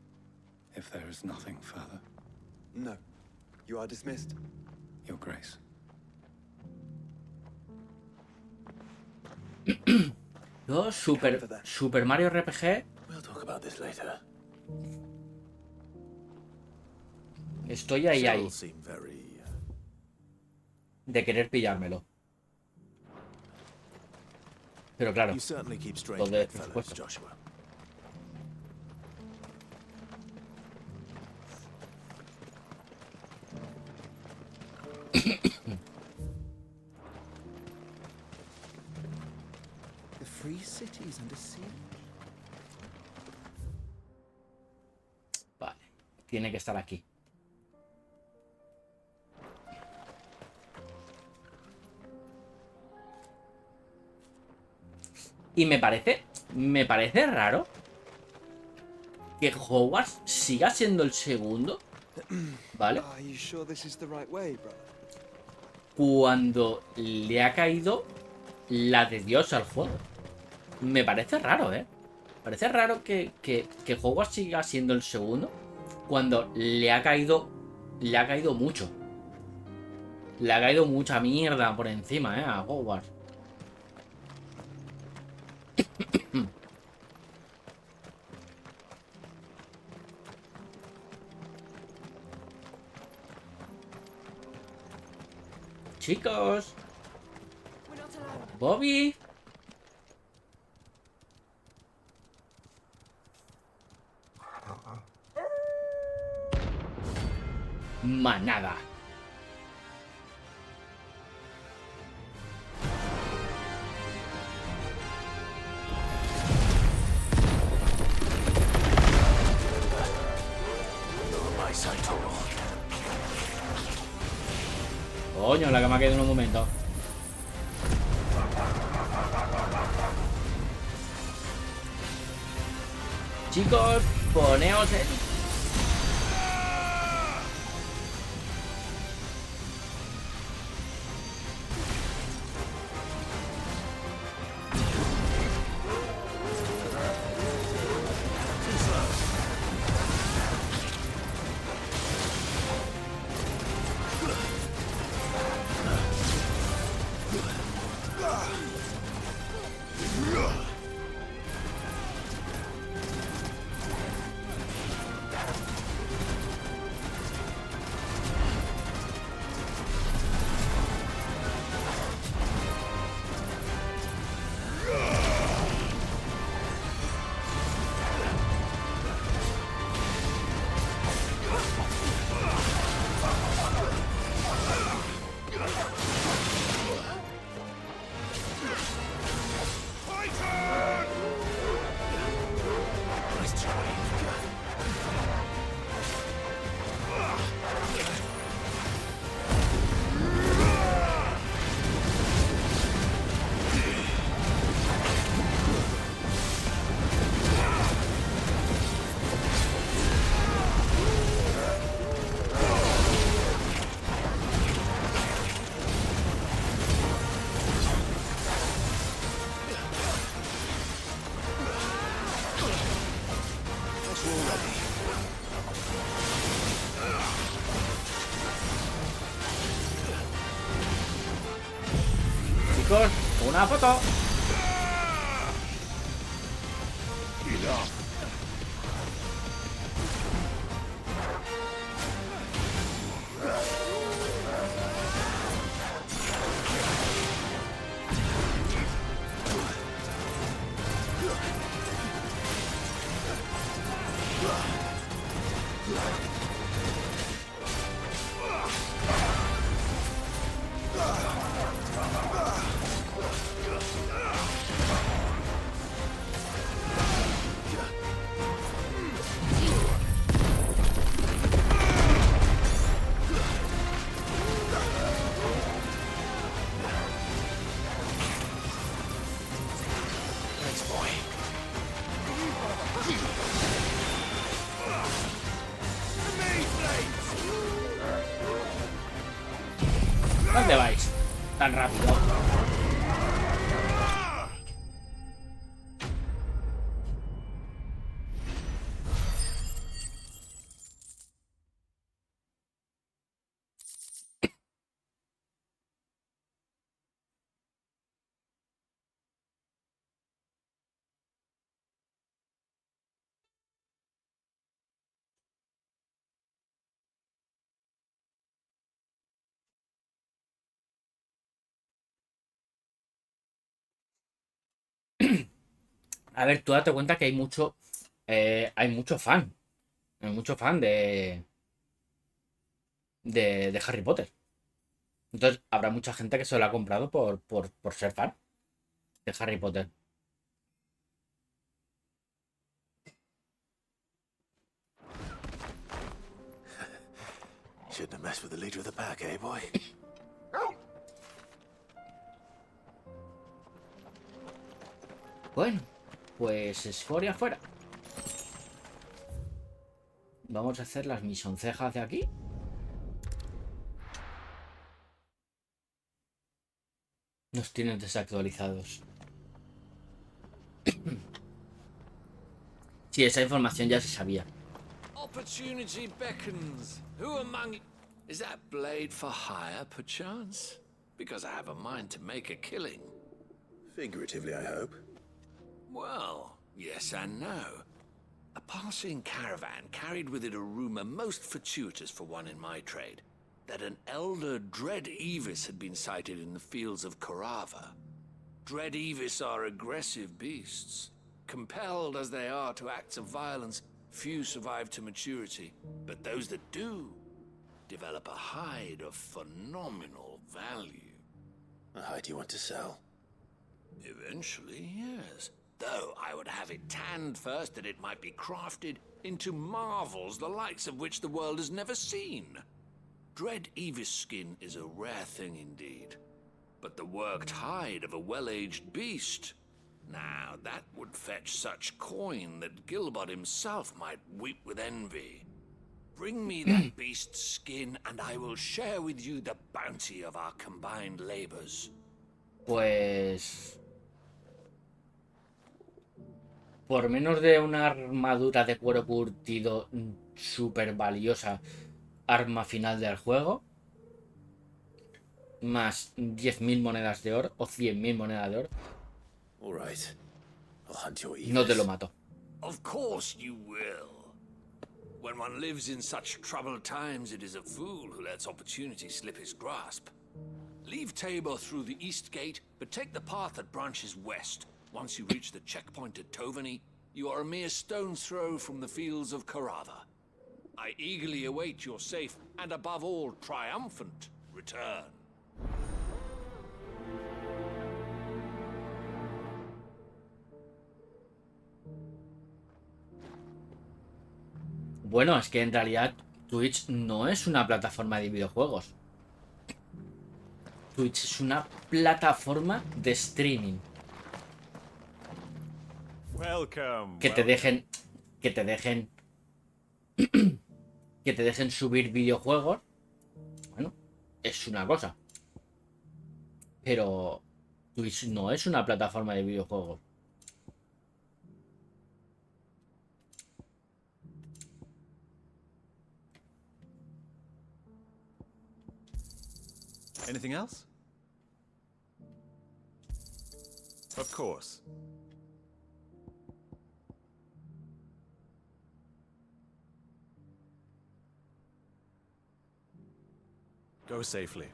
L: If there is nothing further.
P: No. You are dismissed.
L: Your Grace.
A: Yo, Super Mario RPG.
E: We'll talk about this later.
A: Estoy ahí. De querer pillármelo. Pero claro, ¿dónde es?
E: Joshua.
H: The free city is under siege.
A: Vale, tiene que estar aquí. Y me parece raro que Hogwarts siga siendo el segundo, ¿vale? Cuando le ha caído la de Dios al juego. Me parece raro, ¿eh? Parece raro que Hogwarts siga siendo el segundo cuando le ha caído mucho. Le ha caído mucha mierda por encima, ¿eh? A Hogwarts. Chicos. Bobby. Manada. Coño, la que me ha quedado en un momento. Chicos, poneos en... chicos, una foto. ¿Dónde vais? Tan rápido. A ver, tú date cuenta que hay mucho fan. Hay mucho fan de Harry Potter. Entonces, habrá mucha gente que se lo ha comprado por ser fan de Harry Potter.
E: Shouldn't have messed with the leader of the pack, eh, boy?
A: Bueno, pues escoria fuera. Vamos a hacer las misoncejas de aquí. Nos tienen desactualizados. Sí, esa información ya se sabía.
D: Opportunity beckons. Who among you... Is that blade for hire, perchance? Because I have a mind to make a killing.
E: Figuratively, I hope.
D: Well, yes and no. A passing caravan carried with it a rumor most fortuitous for one in my trade, that an elder Dread Evis had been sighted in the fields of Korava. Dread Evis are aggressive beasts. Compelled as they are to acts of violence, few survive to maturity, but those that do develop a hide of phenomenal value.
E: A hide you want to sell?
D: Eventually, yes. Though I would have it tanned first that it might be crafted into marvels the likes of which the world has never seen. Dread Evis skin is a rare thing indeed. But the worked hide of a well-aged beast... Now, that would fetch such coin that Gilbert himself might weep with envy. Bring me that beast's skin, and I will share with you the bounty of our combined labors.
A: Pues... por menos de una armadura de cuero curtido súper valiosa, arma final del juego, más 10.000 monedas de oro o 100.000 monedas de oro,
E: All right. I'll hunt your
A: no te lo mato.
D: Of course you will. When one lives in such troubled times, it is a fool who lets opportunity slip his grasp. Leave Tabor through the east gate, but take the path that branches west. Once you reach the checkpoint at Tovani, you are a mere stone's throw from the fields of Korava. I eagerly await your safe, and above all, triumphant return.
A: Bueno, es que en realidad Twitch no es una plataforma de videojuegos. Twitch es una plataforma de streaming.
J: Welcome.
A: Que te dejen que te dejen subir videojuegos. Bueno, es una cosa. Pero Twitch no es una plataforma de videojuegos.
J: Anything else? Of course. Go safely.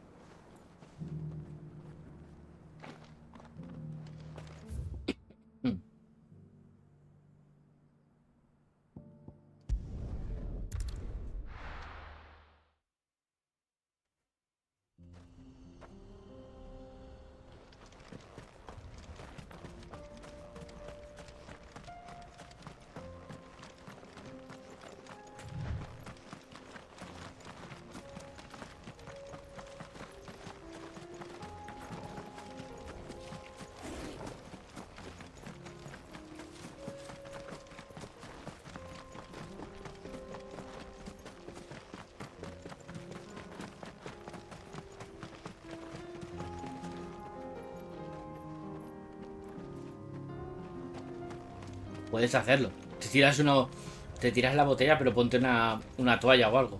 A: Puedes hacerlo. Te tiras la botella, pero ponte una toalla o algo.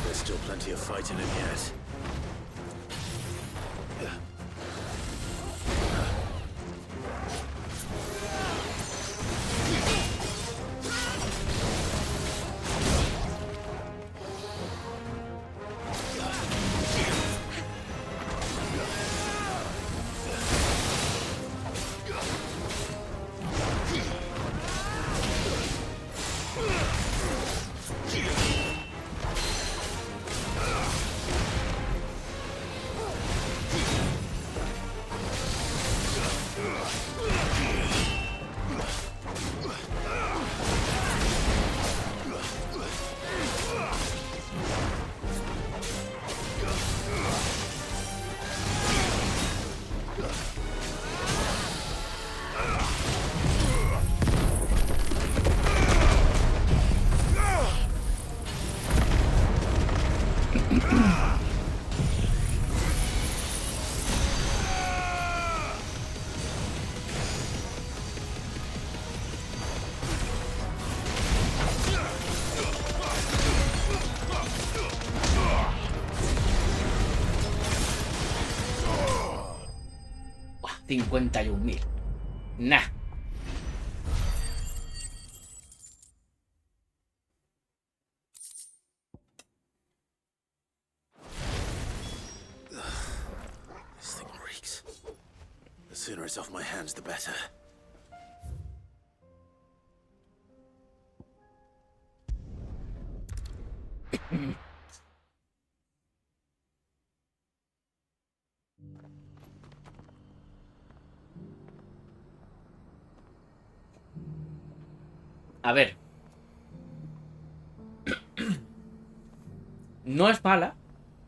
E: There's still plenty of fight in him yet.
A: Buah, 51.000. Nah.
E: This thing reeks. The sooner it's off my hands, the better.
A: A ver. No es mala,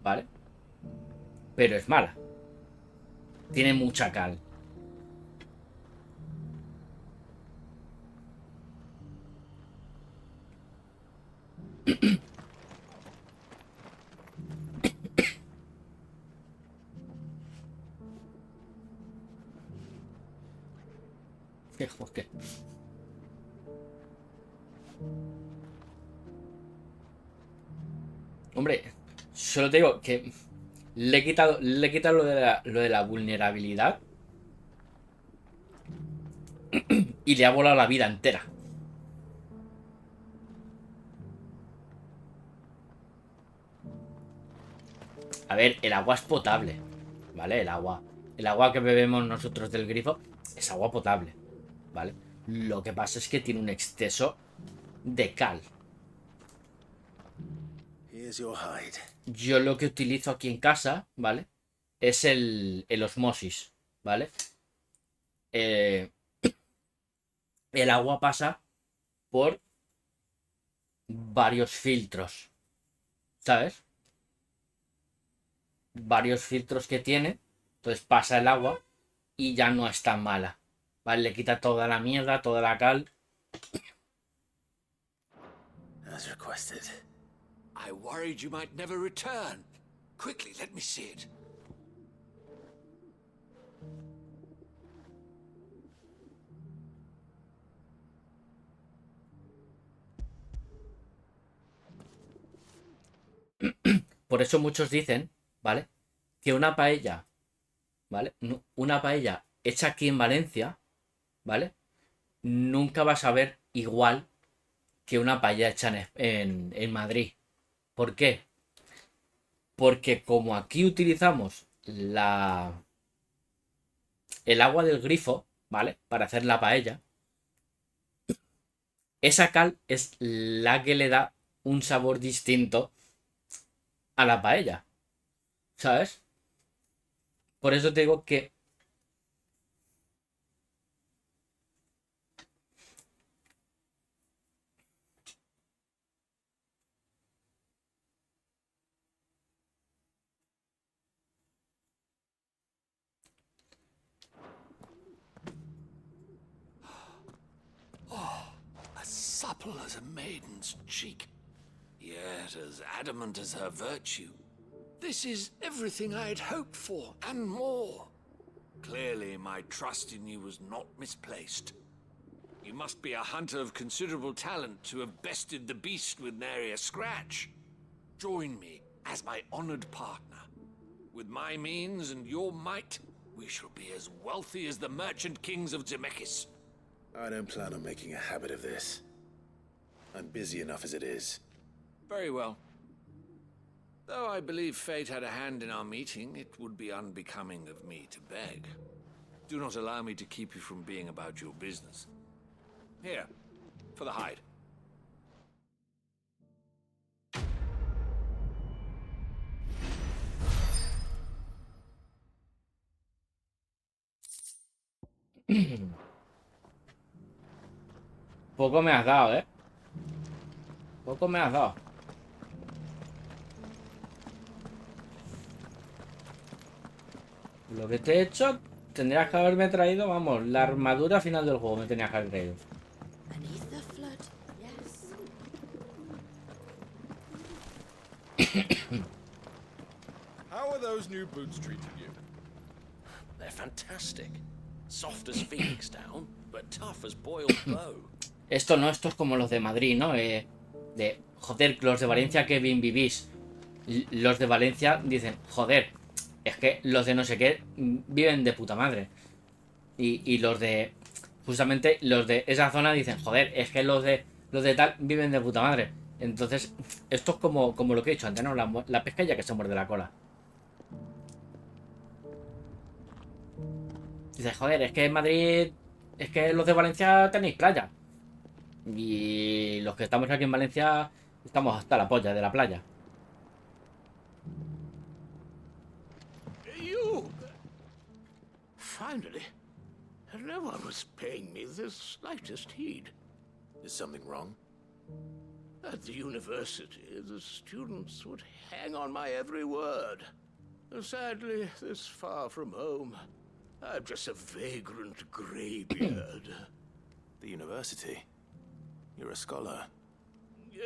A: ¿vale? Pero es mala. Tiene mucha cal. ¿Qué? Hombre, solo te digo que le he quitado lo de la vulnerabilidad y le ha volado la vida entera. A ver, el agua es potable, ¿vale? El agua que bebemos nosotros del grifo es agua potable, ¿vale? Lo que pasa es que tiene un exceso de cal. Yo lo que utilizo aquí en casa, ¿vale? Es el osmosis, ¿vale? El agua pasa por varios filtros, ¿sabes? Varios filtros que tiene. Entonces pasa el agua y ya no es tan mala, ¿vale? Le quita toda la mierda, toda la cal.
E: As requested.
D: I worried you might never return. Quickly, let me see it.
A: por eso muchos dicen, ¿vale? Que una paella, ¿vale? Una paella hecha aquí en Valencia, ¿vale? Nunca vas a ver igual que una paella hecha en Madrid. ¿Por qué? Porque como aquí utilizamos el agua del grifo, ¿vale? Para hacer la paella, esa cal es la que le da un sabor distinto a la paella, ¿sabes? Por eso te digo que
D: as supple as a maiden's cheek, yet as adamant as her virtue. This is everything I had hoped for, and more. Clearly, my trust in you was not misplaced. You must be a hunter of considerable talent to have bested the beast with nary a scratch. Join me as my honored partner. With my means and your might, we shall be as wealthy as the merchant kings of Zemeckis.
E: I don't plan on making a habit of this. I'm busy enough as it is.
D: Very well. Though I believe fate had a hand in our meeting, it would be unbecoming of me to beg. Do not allow me to keep you from being about your business. Here, for the hide.
A: poco me has dado, ¿eh? Poco me has dado. Lo que te he hecho, tendrías que haberme traído, vamos, la armadura final del juego me tenías que haber traído.
G: How are those new boots treating you?
K: They're fantastic. Soft as phoenix down, but tough as boiled bow.
A: Esto es como los de Madrid, ¿no? Joder, los de Valencia que bien vivís. Los de Valencia dicen, joder, es que los de no sé qué viven de puta madre. Y los de, justamente los de esa zona dicen, joder, es que los de tal viven de puta madre. Entonces, esto es como lo que he dicho antes, ¿no? La pescadilla que se muerde la cola. Dice, joder, es que en Madrid, es que los de Valencia tenéis playa. Y los que estamos aquí en Valencia estamos hasta la polla de la playa.
N: You! Finally. No one was paying me the slightest heed.
E: Is something wrong?
N: At the university, the students would hang on my every word. Sadly, this far from home, I'm just a vagrant greybeard.
E: The university? You're a scholar.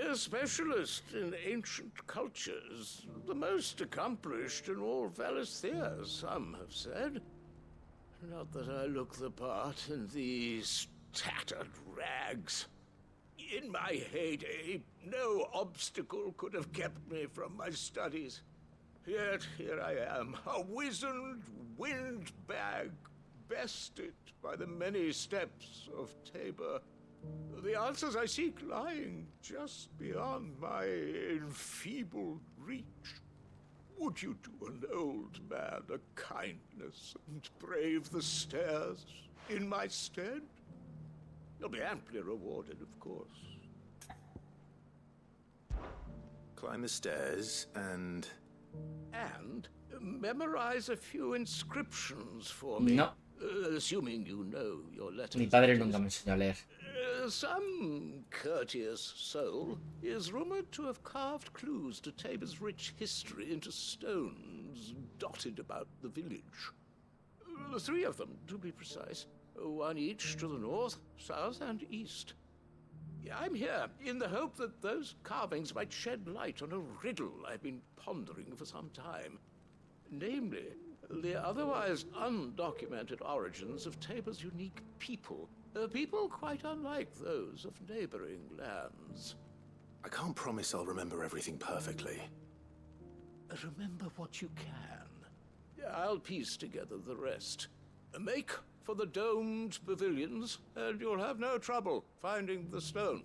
N: A specialist in ancient cultures. The most accomplished in all Valisthea, some have said. Not that I look the part in these tattered rags. In my heyday, no obstacle could have kept me from my studies. Yet here I am, a wizened windbag, bested by the many steps of Tabor. The answers I seek lying just beyond my enfeebled reach. Would you do an old man a kindness and brave the stairs in my stead? You'll be amply rewarded, of course.
E: Climb the stairs and
N: memorize a few inscriptions for me.
A: No.
N: Assuming you know your letters.
A: Mi padre nunca me enseñó a leer.
N: Some courteous soul is rumored to have carved clues to Tabor's rich history into stones dotted about the village. 3 of them, to be precise. One each to the north, south, and east. I'm here in the hope that those carvings might shed light on a riddle I've been pondering for some time. Namely, the otherwise undocumented origins of Tabor's unique people. People quite unlike those of neighboring lands.
E: I can't promise I'll remember everything perfectly.
N: remember what you can. I'll piece together the rest. Make for the domed pavilions, and you'll have no trouble finding the stone.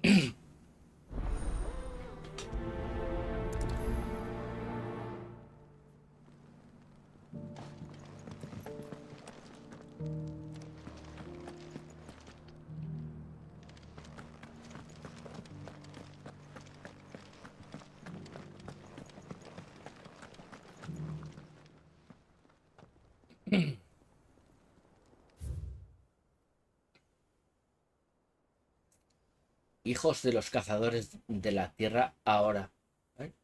A: Hijos de los cazadores de la tierra ahora.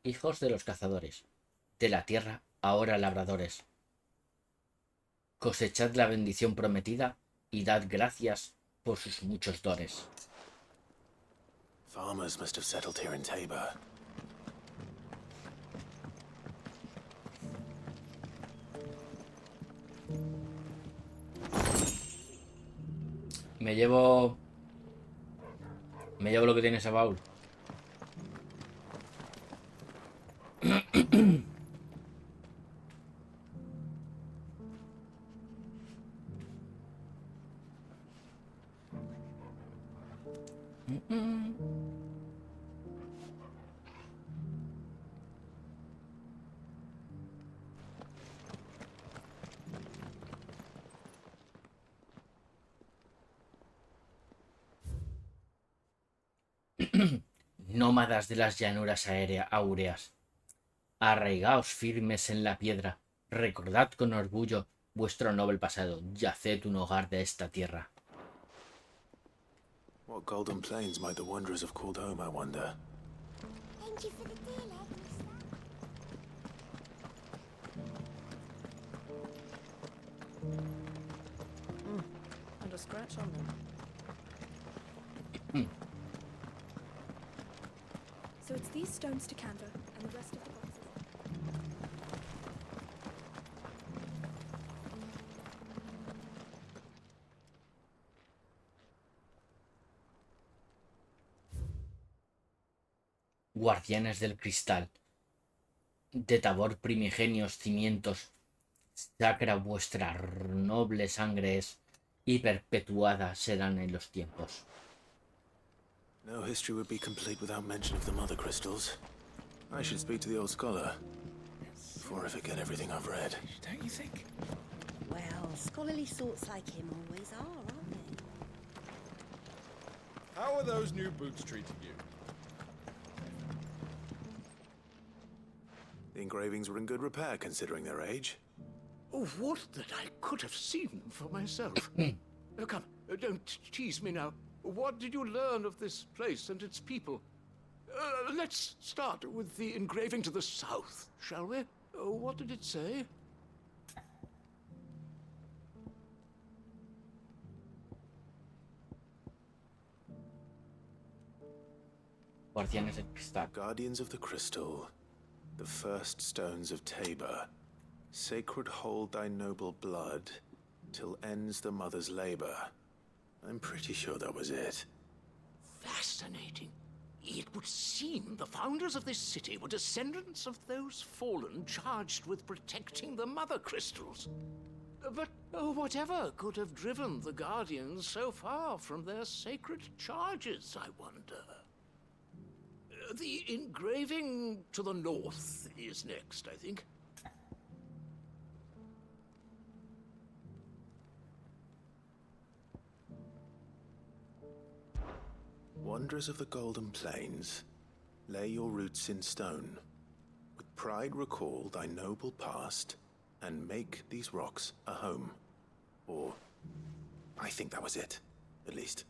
A: Hijos de los cazadores de la tierra ahora labradores. Cosechad la bendición prometida y dad gracias por sus muchos dones.
E: Farmers must have settled here in Tabor.
A: Me llevo lo que tiene ese baúl. Nómadas de las llanuras áureas, arraigaos firmes en la piedra, recordad con orgullo vuestro noble pasado, yaced un hogar de esta tierra.
E: What golden plains might the wanderers have called home, I wonder?
I: Thank you for the deal,
C: And a scratch on them.
I: So it's these stones to Canva, and the rest of the boxes.
A: Guardianes del cristal, de Tabor primigenios cimientos, sacra vuestra noble sangre es, y perpetuada serán en los tiempos.
E: No history would be complete without mention of the Mothercrystals. I should speak to the old scholar before I forget everything I've read.
O: Don't you think?
I: Well, scholarly sorts like him always are, aren't they?
G: How are those new boots treating you?
E: The engravings were in good repair considering their age.
N: Oh, what that I could have seen for myself. Come, don't tease me now. What did you learn of this place and its people? Let's start with the engraving to the south, shall we? What did it say?
A: Guardianes del cristal.
E: Guardians of the Crystal, the first stones of Tabor, sacred hold thy noble blood, till ends the mother's labor. I'm pretty sure that was it.
N: Fascinating. It would seem the founders of this city were descendants of those fallen charged with protecting the Mothercrystals. But whatever could have driven the Guardians so far from their sacred charges, I wonder? The engraving to the north is next, I think.
E: Wanderers of the Golden Plains, lay your roots in stone. With pride recall thy noble past, and make these rocks a home. Or, I think that was it, at least.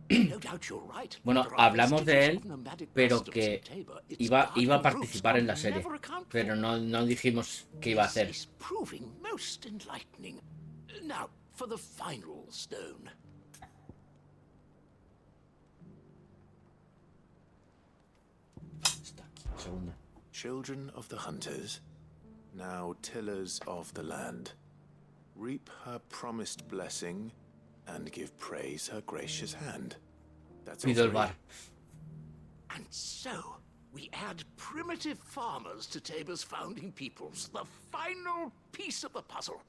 N: No doubt you're right.
A: Bueno, hablamos de él, pero que iba a participar en la serie, pero no dijimos qué iba a hacer.
N: This is proving most enlightening. Now, for the final stone.
A: Segunda.
E: Children of the hunters, now tillers of the land, reap her promised blessing and give praise her gracious hand. That's all
A: Pido el
E: three.
A: bar.
N: And so,
F: we add primitive farmers to Tabor's founding peoples, the final piece of the puzzle.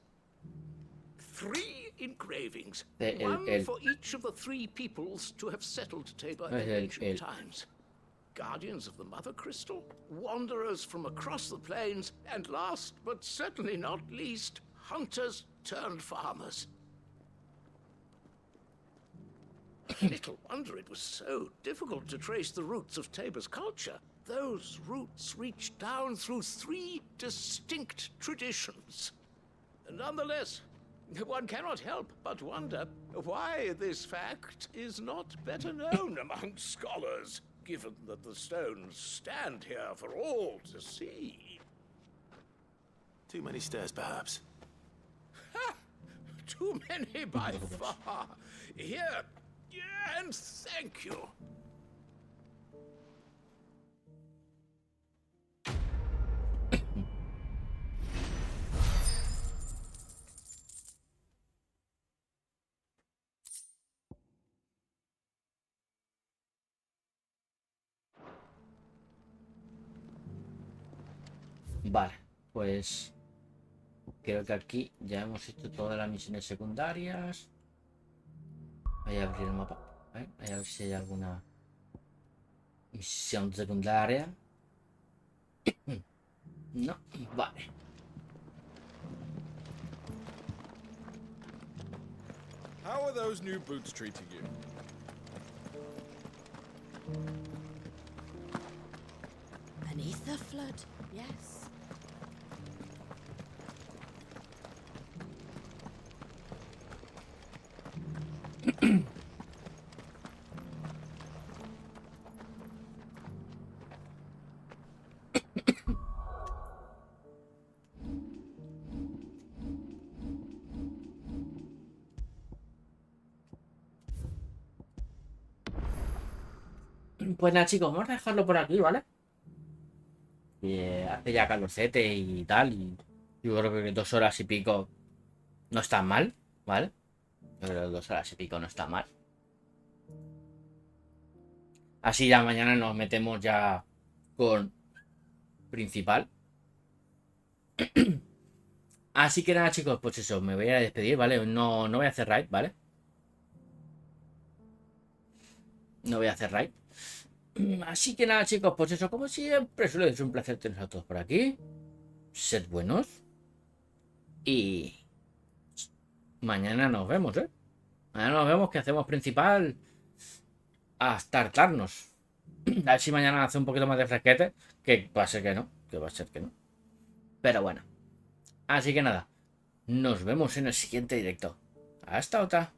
F: 3 engravings, one for each of the 3 peoples to have settled Tabor in ancient times. Guardians of the Mother Crystal, wanderers from across the plains, and last but certainly not least, hunters turned farmers. Little wonder it was so difficult to trace the roots of Tabor's culture. Those roots reach down through 3 distinct traditions. Nonetheless, one cannot help but wonder why this fact is not better known among scholars, given that the stones stand here for all to see.
E: Too many stairs, perhaps.
F: Ha! Too many by far. Here, and thank you.
A: Vale, pues creo que aquí ya hemos hecho todas las misiones secundarias. Voy a abrir el mapa, ¿eh? Voy a ver si hay alguna misión secundaria. No, vale.
G: How are those new boots treating you?
I: Beneath the flood, yes.
A: Pues nada, chicos, vamos a dejarlo por aquí, ¿vale? Hace ya calorcete y tal, y yo creo que 2 horas y pico no está mal, ¿vale? Yo creo que 2 horas y pico no está mal. Así ya mañana nos metemos ya con principal. Así que nada, chicos, pues eso, me voy a despedir, ¿vale? No voy a hacer raid, ¿vale? No voy a hacer raid. Así que nada, chicos, pues eso, como siempre, es un placer teneros a todos por aquí. Sed buenos. Y mañana nos vemos, ¿eh? Mañana nos vemos, que hacemos principal hasta hartarnos. A ver si mañana hace un poquito más de fresquete, que va a ser que no, Pero bueno. Así que nada, nos vemos en el siguiente directo. Hasta otra.